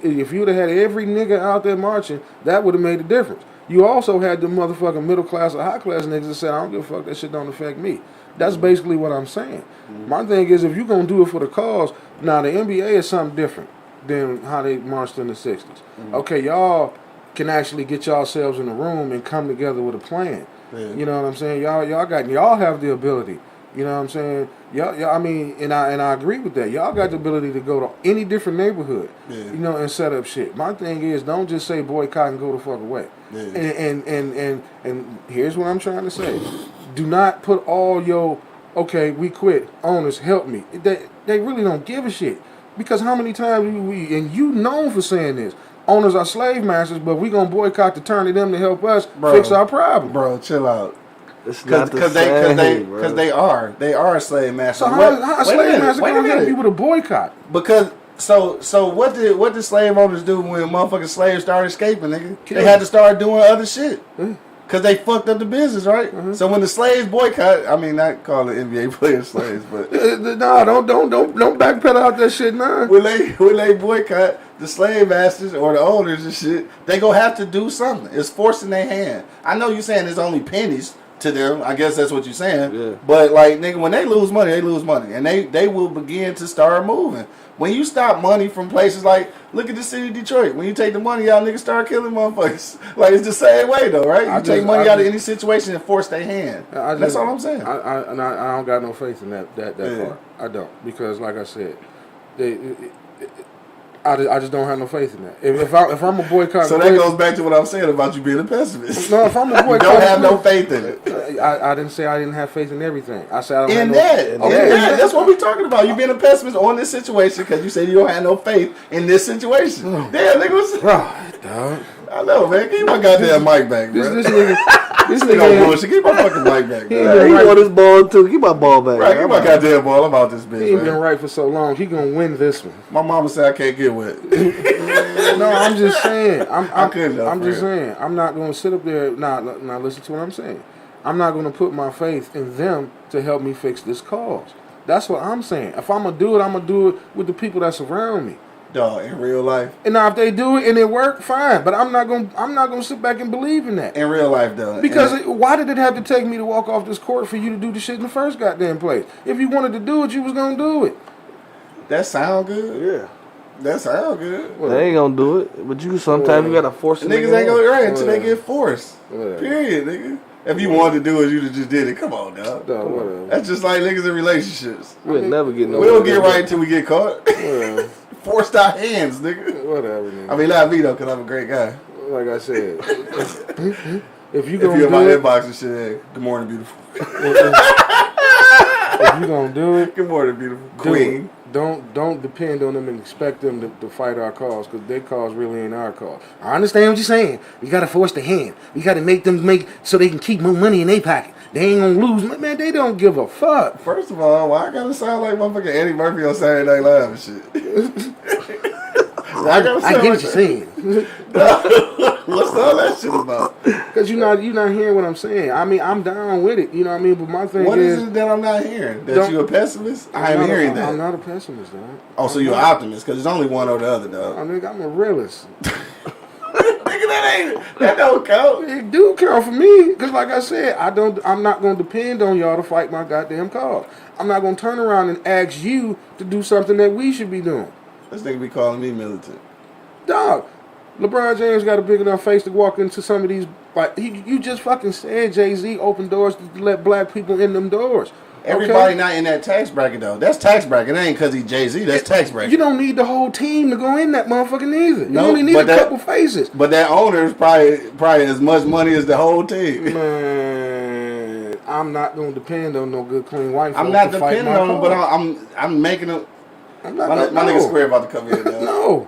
If you'd have had every nigga out there marching, that would have made a difference. You also had the motherfucking middle class or high class niggas that said, I don't give a fuck, that shit don't affect me. That's basically what I'm saying. Mm-hmm. My thing is, if you're going to do it for the cause, now the NBA is something different than how they marched in the 60s. Mm-hmm. Okay, y'all can actually get yourselves in a room and come together with a plan. Yeah. You know what I'm saying? Y'all have the ability. You know what I'm saying? Y'all, I mean, and I agree with that. Y'all got the ability to go to any different neighborhood, you know, and set up shit. My thing is, don't just say boycott and go the fuck away. Yeah. And here's what I'm trying to say. Do not put all your, okay, we quit, owners, help me. They really don't give a shit. Because how many times and you known for saying this, owners are slave masters, but we going to boycott to turn to them to help us fix our problem. Bro, chill out. Because they are slave masters. So how a slave master going to help you with a boycott? Because so what did slave owners do when motherfucking slaves started escaping, nigga? They had to start doing other shit. Because they fucked up the business, right? Mm-hmm. So when the slaves boycott, I mean, not call the NBA players slaves, but no, don't backpedal out that shit now. When they boycott, the slave masters or the owners and shit, they gonna have to do something. It's forcing their hand. I know you saying it's only pennies, to them. I guess that's what you're saying. Yeah. But like, nigga, when they lose money, and they will begin to start moving. When you stop money from places like, look at the city of Detroit. When you take the money out, niggas start killing motherfuckers. Like, it's the same way though, right? You take money out of any situation and force their hand. That's all I'm saying. I don't got no faith in that part. I don't, because like I said, I just don't have no faith in that. If I'm a boycott, so that goes back to what I'm saying about you being a pessimist. No, if I'm a boycott, you don't have no faith in it. I didn't say I didn't have faith in everything. I said I don't in have that. no, Yeah, that's what we're talking about. You being a pessimist on this situation because you said you don't have no faith in this situation. Damn, nigga, what's dog. I know, man. Keep my goddamn mic back, bro. This nigga, bullshit. Keep my fucking mic back, He bro. want his ball too. Keep my ball back. Right, keep my goddamn ball. I'm out this bitch, he ain't man. been right for so long. He gonna win this one. My mama said I can't get wet. No, I'm just saying. I'm just friend. saying. I'm not gonna sit up there. Now listen to what I'm saying. I'm not gonna put my faith in them to help me fix this cause. That's what I'm saying. If I'm gonna do it with the people that surround me. Dog, in real life. And now if they do it and it work, fine. But I'm not gonna sit back and believe in that. In real life, though. Because why did it have to take me to walk off this court for you to do the shit in the first goddamn place? If you wanted to do it, you was gonna do it. That sound good? Yeah. That sound good. They ain't gonna do it, but sometimes you gotta force it. Niggas ain't gonna right until they get forced. Whatever. Period, nigga. If you wanted to do it, you'd just did it. Come on, dog. Whatever. That's just like niggas in relationships. We'll never get no. We don't get right until we get caught. Whatever. Forced our hands, nigga. Whatever, nigga. I mean, not me though, cause I'm a great guy. Like I said, if you If you gonna in my do it, inbox and shit, hey, good morning, beautiful. if you gonna do it, Good morning, beautiful do queen. it. Don't depend on them and expect them to fight our cause, because their cause really ain't our cause. I understand what you're saying. We gotta force the hand. We gotta make them so they can keep more money in their pocket. They ain't gonna lose. Man, they don't give a fuck. First of all, why I gotta sound like motherfucking Eddie Murphy on Saturday Night Live and shit? I get what you're saying. What's all that shit about? Because you're not hearing what I'm saying. I mean, I'm down with it. You know what I mean? But my thing What is is it that I'm not hearing? That you a pessimist? I am hearing that. I'm not a pessimist, dog. Oh, so you're an optimist because there's only one or the other, dog. I'm a realist. Nigga, that don't count. It do count for me, because like I said, I'm not gonna depend on y'all to fight my goddamn cause. I'm not gonna turn around and ask you to do something that we should be doing. This nigga be calling me militant. Dog, LeBron James got a big enough face to walk into some of these. Like you just fucking said, Jay-Z opened doors to let black people in them doors. Everybody not in that tax bracket though. That's tax bracket. That ain't because he Jay-Z. That's tax bracket. You don't need the whole team to go in that motherfucking either. You No, only need but a couple faces. But that owner is probably as much money as the whole team. Man, I'm not gonna depend on no good clean white. I'm not depending on him, but I'm making him. I'm My not. nigga Square about to come in. Dog. No.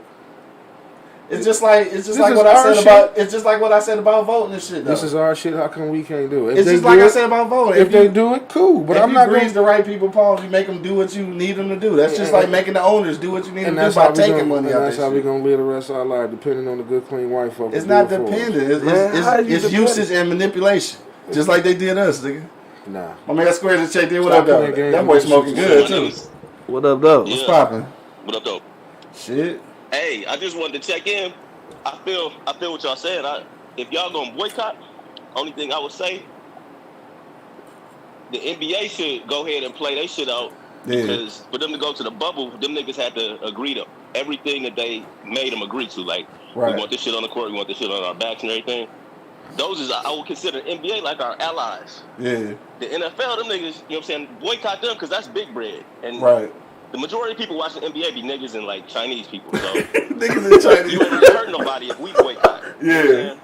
It's just like what I said about voting and shit. Though. This is our shit. How come we can't do it? It's just like I said about voting. If they do it, cool. But I'm not going grease the right people palms. You make them do what you need them to do. That's just like making the owners do what you need them to do by taking money out. That's how we gonna live the rest of our life, depending on the good, clean white folks. It's not dependent. It's usage and manipulation, just like they did us, nigga. Nah. My man Square just checked in. What up, though? That boy smoking good too. What up, though? What's popping? What up, though? Shit. Hey, I just wanted to check in. I feel what y'all said. If y'all gonna boycott, only thing I would say, the NBA should go ahead and play their shit out. Yeah. Because for them to go to the bubble, them niggas had to agree to everything that they made them agree to. Like, Right. we want this shit on the court, we want this shit on our backs and everything. Those is, I would consider NBA like our allies. Yeah. The NFL, them niggas, you know what I'm saying, boycott them because that's big bread. And Right. the majority of people watching NBA be niggas and like Chinese people. So Niggas in Chinese. you ain't really hurt nobody if we boycott. Yeah. You know what I'm saying?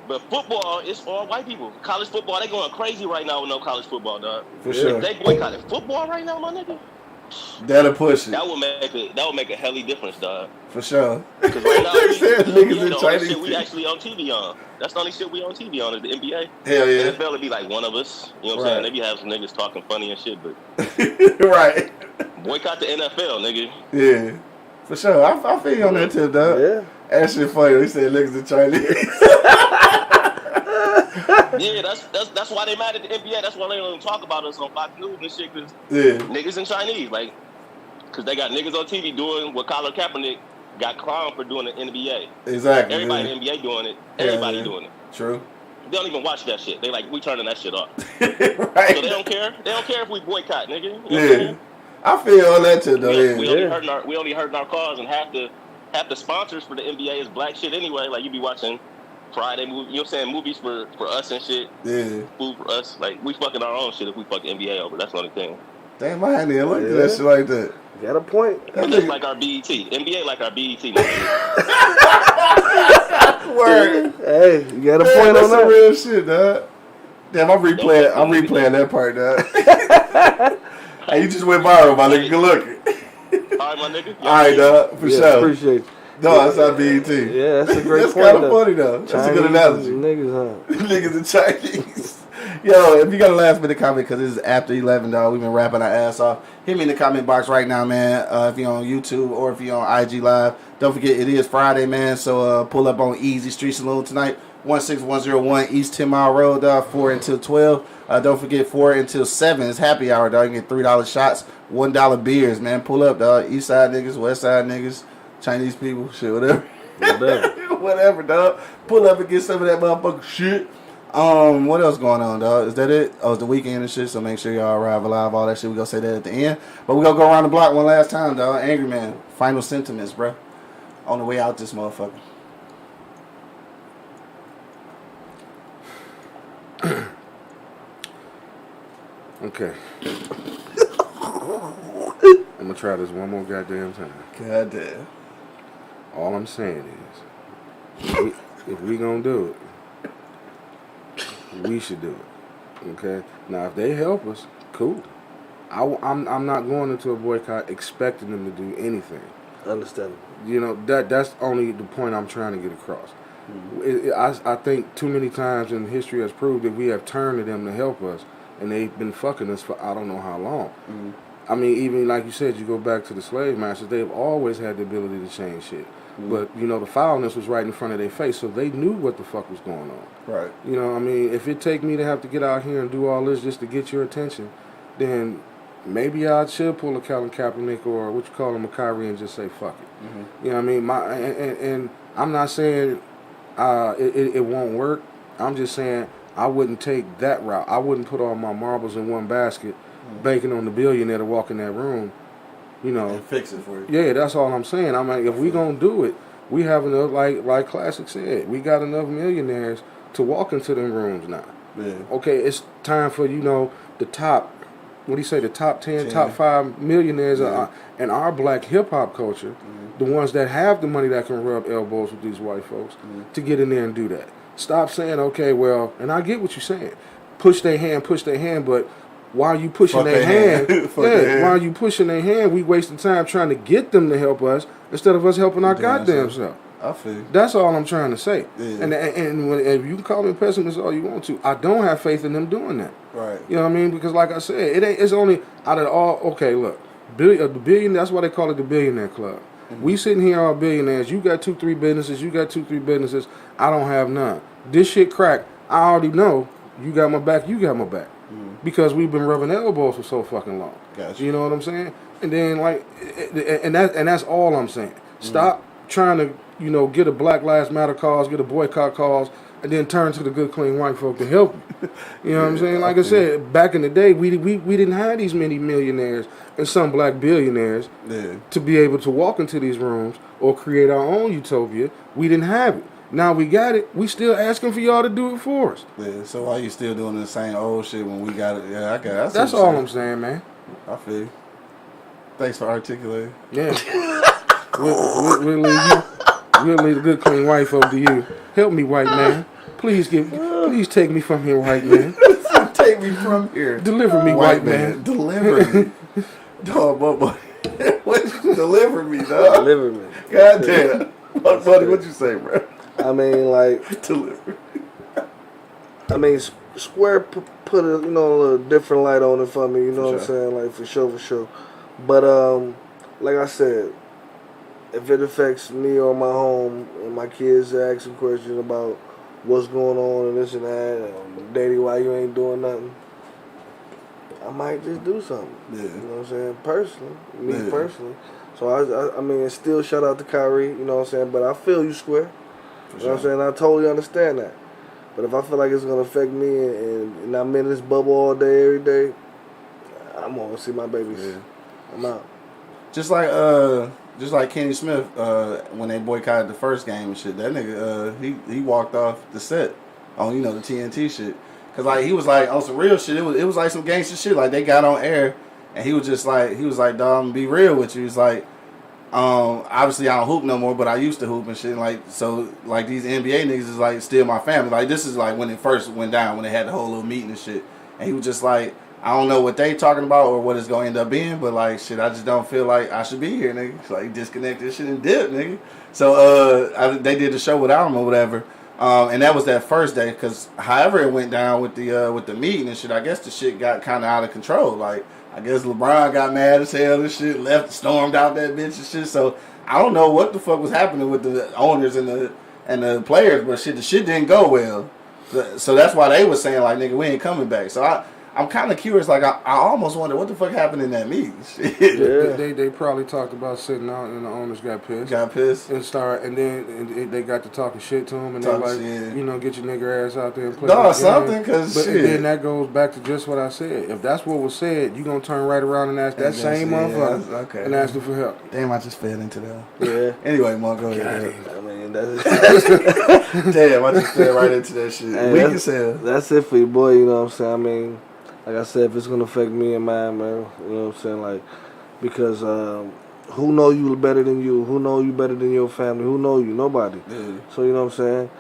But football is for white people. College football, they going crazy right now with no college football, dog. For sure. If they boycotted football right now, my nigga, That'll push it. that would make a helly difference, dog. For sure. Because right now, They said niggas in the only Chinese shit we people. actually on TV on. That's the only shit we on TV on is the NBA. Hell yeah. NFL would be like one of us. You know what I'm saying? They be having some niggas talking funny and shit, but Right. boycott the NFL, nigga. Yeah. For sure. I feel you on that tip, dog. Yeah. That shit funny. They said niggas in Chinese. Yeah, that's why they mad at the NBA. That's why they don't talk about us on Fox News and shit. Cause Yeah. niggas in Chinese, like, cause they got niggas on TV doing what Colin Kaepernick got clowned for doing the NBA. Exactly. Everybody yeah. in the NBA doing it. Yeah, Everybody yeah. doing it. True. They don't even watch that shit. They like, we turning that shit off. Right. So they don't care. They don't care if we boycott, nigga. You know what I'm saying? I feel all that too, though. We only hurting our cause, and half the sponsors for the NBA is black shit anyway. Like you be watching Friday movie, you know what I'm saying, movies for us and shit. Yeah. Food for us. Like we fucking our own shit if we fuck the NBA over. That's the only thing. Damn, I hadn't even looked at that shit like that. Got a point. That's like our BET. NBA like our BET. Word. Hey, you got a point that's on that. Some real shit, dog. Damn, I'm replaying that part, dog. Hey, you just went viral, my nigga. Good looking. All right, my nigga. All right, dog. For sure. Appreciate you. No, that's our BET. Yeah, that's a great That's point. kind of funny, though. That's a good analogy. Niggas, huh? Niggas and Chinese. Yo, if you got a last minute comment, because this is after 11, dog, we've been rapping our ass off. Hit me in the comment box right now, man. If you're on YouTube or if you're on IG Live. Don't forget, it is Friday, man. So pull up on Easy Street Saloon tonight. 16101 East 10 Mile Road, dog. 4 until 12. Don't forget, 4 until 7 is happy hour, dog. You get $3 shots, $1 beers, man. Pull up, dog. East side niggas, west side niggas, Chinese people, shit, whatever. Whatever, dog. Pull up and get some of that motherfucking shit. What else going on, dog? Is that it? Oh, it's the weekend and shit, so make sure y'all arrive alive, all that shit. We gonna say that at the end. But we gonna go around the block one last time, dog. Angry Man, final sentiments, bro. On the way out this motherfucker. Okay. I'm gonna try this one more goddamn time. Goddamn. All I'm saying is, if we gonna do it, we should do it. Okay. Now, if they help us, cool. I'm not going into a boycott expecting them to do anything. Understandable. You know, that's only the point I'm trying to get across. Mm-hmm. I think too many times in history has proved that we have turned to them to help us, and they've been fucking us for I don't know how long. Mm-hmm. I mean, even like you said, you go back to the slave masters, they've always had the ability to change shit. Mm-hmm. But, you know, the foulness was right in front of their face, so they knew what the fuck was going on. Right. You know, I mean, if it take me to have to get out here and do all this just to get your attention, then maybe I should pull a Colin Kaepernick or what you call him, a Kyrie, and just say fuck it. Mm-hmm. You know what I mean? And I'm not saying it won't work. I'm just saying I wouldn't take that route. I wouldn't put all my marbles in one basket, banking on the billionaire to walk in that room, you know. And fix it for you. Yeah, that's all I'm saying. I'm like, if we gonna do it, we have enough, like Classic said, we got enough millionaires to walk into them rooms now. Yeah. Okay, it's time for, you know, the top, what do you say, the top 10, top 5 millionaires in our black hip-hop culture, the ones that have the money that can rub elbows with these white folks, to get in there and do that. Stop saying, okay, well, and I get what you're saying. Push their hand, but while you pushing their hand, while you pushing their hand, we wasting time trying to get them to help us instead of us helping our goddamn self. I feel. That's all I'm trying to say. Yeah. And if you can call me a pessimist all you want to, I don't have faith in them doing that. Right. You know what I mean? Because like I said, it's only out of all. Okay, look, the billion. That's why they call it the billionaire club. Mm-hmm. We sitting here all billionaires. You got 2-3 businesses. You got 2-3 businesses. I don't have none. This shit crack. I already know. You got my back. You got my back. Mm-hmm. Because we've been rubbing elbows for so fucking long. Gotcha. You know what I'm saying? And then that's all I'm saying. Stop trying to, you know, get a Black Lives Matter cause, get a boycott cause, and then turn to the good, clean white folk to help you. You know what I'm saying? Like I said, back in the day, we didn't have these many millionaires and some black billionaires to be able to walk into these rooms or create our own utopia. We didn't have it. Now we got it. We still asking for y'all to do it for us. Yeah, so why you still doing the same old shit when we got it? Yeah, I got it. That's all I'm saying, man. I feel you. Thanks for articulating. Yeah. we'll leave the good, clean white folk to you. Help me, white man. Please take me from here, white man. Take me from here. Deliver me, white man. Deliver me. Dog, boy. Deliver me, dog. Deliver me. God damn. Buddy, what you say, bro? I mean, like, deliver. I mean, Square put a, you know, a little different light on it for me. You know what I'm saying? Like, for sure. But like I said, if it affects me or my home and my kids asking questions about what's going on and this and that, and Daddy, why you ain't doing nothing, I might just do something. Yeah. You know what I'm saying? Personally, personally. So I mean, still shout out to Kyrie. You know what I'm saying? But I feel you, Square. You know what I'm saying? I totally understand that. But if I feel like it's gonna affect me and I'm in this bubble all day, every day, I'm gonna see my babies. Yeah. I'm out. Just like Kenny Smith, when they boycotted the first game and shit, that nigga, he walked off the set on, the TNT shit. Cause like he was like on some real shit. It was like some gangster shit. Like they got on air and he was like, dog, I'm gonna be real with you. He's like, obviously I don't hoop no more, but I used to hoop and shit. And like, so like these NBA niggas is like still my family. Like this is like when it first went down, when they had the whole little meeting and shit. And he was just like, I don't know what they talking about or what it's gonna end up being, but like shit, I just don't feel like I should be here, nigga. So like disconnect this shit and dip, nigga. So they did the show without him or whatever. And that was that first day, because however it went down with the meeting and shit, I guess the shit got kind of out of control. Like, I guess LeBron got mad as hell and shit, stormed out that bitch and shit. So I don't know what the fuck was happening with the owners and the players, but shit, the shit didn't go well. So that's why they was saying like, nigga, we ain't coming back. So I'm kind of curious. Like, I almost wonder what the fuck happened in that meeting. Shit. Yeah. They probably talked about sitting out, and the owners got pissed. And then they got to talking shit to him, and they're like, get your nigger ass out there and play. No, something, cause but shit. And then that goes back to just what I said. If that's what was said, you gonna turn right around and ask that same motherfucker and ask them for help. Damn, I just fell into that. Yeah. Anyway, Mark, go ahead. I mean, that's damn, I just fell right into that shit. Hey, Weak as hell. That's it for you, boy. You know what I'm saying? I mean, like I said, if it's gonna affect me and mine, man, you know what I'm saying? Like, because who know you better than you? Who know you better than your family? Who know you? Nobody. Yeah. So you know what I'm saying?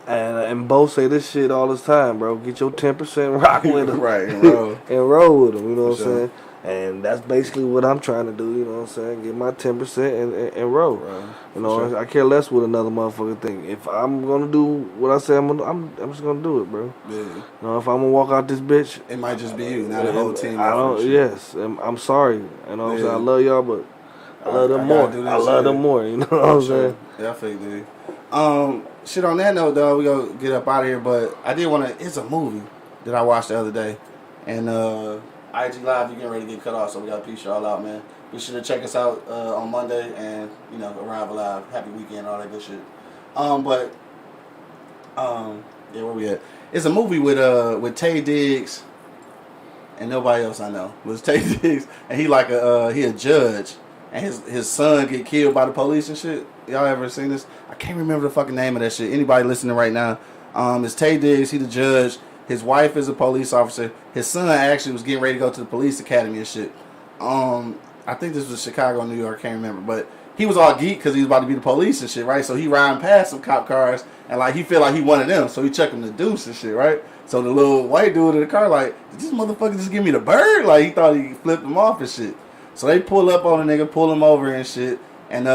And Bo say this shit all this time, bro. Get your 10%, rock with them, right? And roll, and roll with them. You know what I'm saying? And that's basically what I'm trying to do, you know what I'm saying? Get my 10% and roll. Right. You know, I care less what another motherfucker think. If I'm gonna do what I say I'm gonna do, I'm just gonna do it, bro. Yeah. You know, if I'm gonna walk out this bitch, it might just be you, not the whole team. I don't. Yes, I'm sorry. You know what I'm saying? I love y'all, but I love them more. I love them more. You know what I'm saying? Yeah, I fake dude. Shit. On that note, though, we gonna get up out of here. But I did want to. It's a movie that I watched the other day, and IG Live, you getting ready to get cut off, so we gotta peace y'all out, man. Be sure to check us out on Monday and Arrival Live. Happy weekend, all that good shit. Yeah, where we at? It's a movie with Tay Diggs and nobody else I know. It was Tay Diggs, and he a judge, and his son get killed by the police and shit. Y'all ever seen this? I can't remember the fucking name of that shit. Anybody listening right now? It's Tay Diggs. He the judge. His wife is a police officer. His son actually was getting ready to go to the police academy and shit. I think this was Chicago, New York, can't remember. But he was all geek because he was about to be the police and shit, right? So he riding past some cop cars and like he feel like he one of them. So he check him the deuce and shit, right? So the little white dude in the car like, did this motherfucker just give me the bird? Like he thought he flipped him off and shit. So they pull up on the nigga, pull him over and shit. And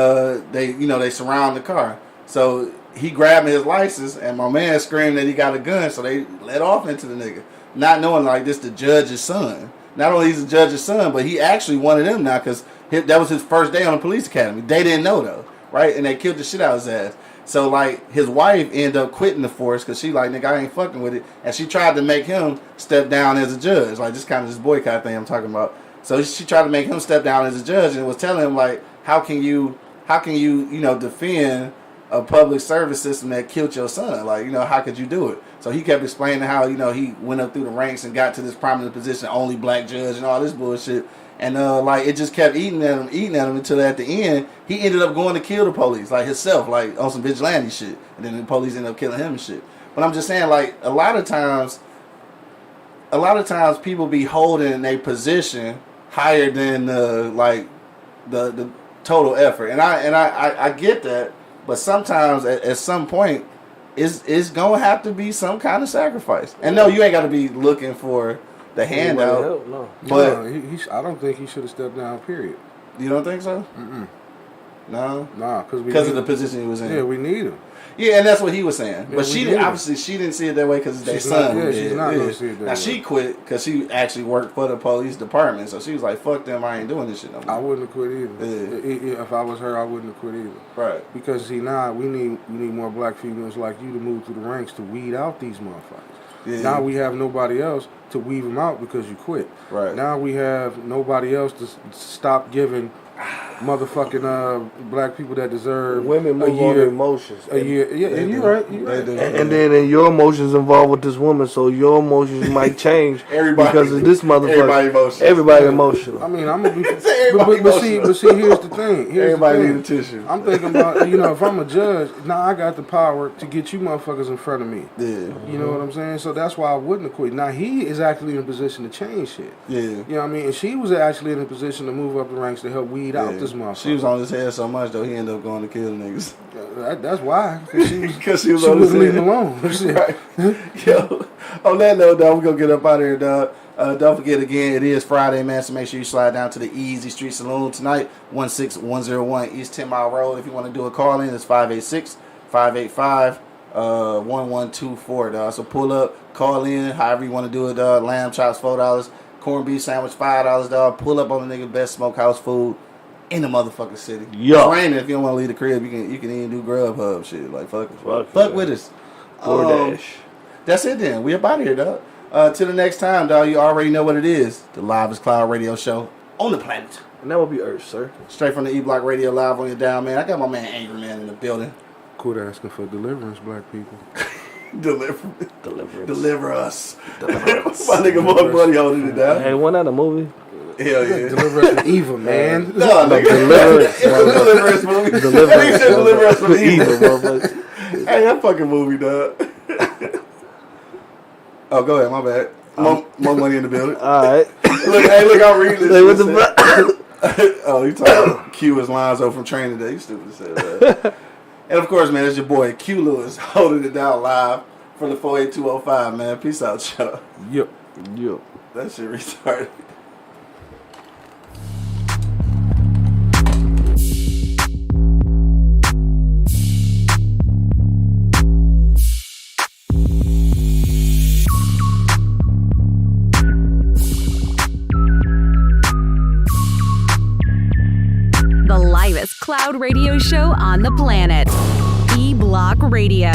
they surround the car. So he grabbing his license, and my man screamed that he got a gun, so they let off into the nigga, not knowing like this the judge's son. Not only he's the judge's son, but he actually one of them now, because that was his first day on the police academy. They didn't know though, right? And they killed the shit out of his ass. So like his wife ended up quitting the force because she like, nigga, I ain't fucking with it, and she tried to make him step down as a judge, like this kind of this boycott thing I'm talking about. So she tried to make him step down as a judge, and was telling him like, how can you defend a public service system that killed your son? Like, how could you do it? So he kept explaining how, he went up through the ranks and got to this prominent position, only black judge and all this bullshit. And like it just kept eating at him until at the end he ended up going to kill the police, like himself, like on some vigilante shit. And then the police ended up killing him and shit. But I'm just saying, like, a lot of times people be holding a position higher than the total effort. And I get that. But sometimes, at some point, it's gonna have to be some kind of sacrifice. And no, you ain't got to be looking for the handout. No. But I don't think he should have stepped down. Period. You don't think so? Mm-mm. No. Nah, because of the position he was in. Yeah, we need him. Yeah, and that's what he was saying. Yeah, but she didn't see it that way because it's their son. She's not going to see it that way. Now, she quit because she actually worked for the police department. So she was like, fuck them, I ain't doing this shit no more. I wouldn't have quit either. If I was her, I wouldn't have quit either. Right. Because, we need more black females like you to move through the ranks to weed out these motherfuckers. Yeah. Now we have nobody else to weed them out because you quit. Right. Now we have nobody else to stop giving motherfucking black people that deserve Women move on their emotions. A year, yeah, and you're right. And then your emotions involved with this woman, so your emotions might change because of this motherfucker. Everybody emotional. I mean, I'm gonna be, but see, here's the thing. Everybody need a tissue. I'm thinking about, if I'm a judge, now I got the power to get you motherfuckers in front of me. Yeah. You know what I'm saying? So that's why I wouldn't have quit. Now he is actually in a position to change shit. Yeah. You know what I mean? And she was actually in a position to move up the ranks to help weed out this motherfucker. She was on his head so much though, he ended up going to kill the niggas. That's why. Because she was on his head. leave him alone. Right. Yo, on that note, dog, we're gonna get up out of here, dog. Don't forget again, it is Friday, man, so make sure you slide down to the Easy Street Saloon tonight, 16101 East 10 Mile Road. If you want to do a call in, it's 586-585-1124, dog. So pull up, call in, however you want to do it, dog. Lamb chops, $4. Corned beef sandwich, $5, dog. Pull up on the nigga best smokehouse food in the motherfucking city. Yo. It's raining. If you don't want to leave the crib, you can even do Grubhub shit. Like, fuck with us. DoorDash. That's it then. We up out of here, dog. Till the next time, dog, you already know what it is. The Livest Cloud Radio Show on the planet. And that will be Earth, sir. Straight from the E-Block Radio live on your down, man. I got my man Angry Man in the building. Quit asking for deliverance, black people. Deliver us. My nigga Mark Buddy holding it down. Hey, wasn't that a movie? Hell yeah. Deliver us from evil, man. No, nigga. Deliver us from evil. Deliver us from evil, motherfucker. Hey, that fucking movie, dog. Oh, go ahead, my bad. More money in the building. Alright. Look, I'm reading this. What the Oh, you talking Q is Lonzo from Training Day. You stupid as hell. And of course, man, it's your boy Q Lewis holding it down live from the 48205, man. Peace out, y'all. Yep. That shit retarded. The livest cloud radio show on the planet. E-Block Radio.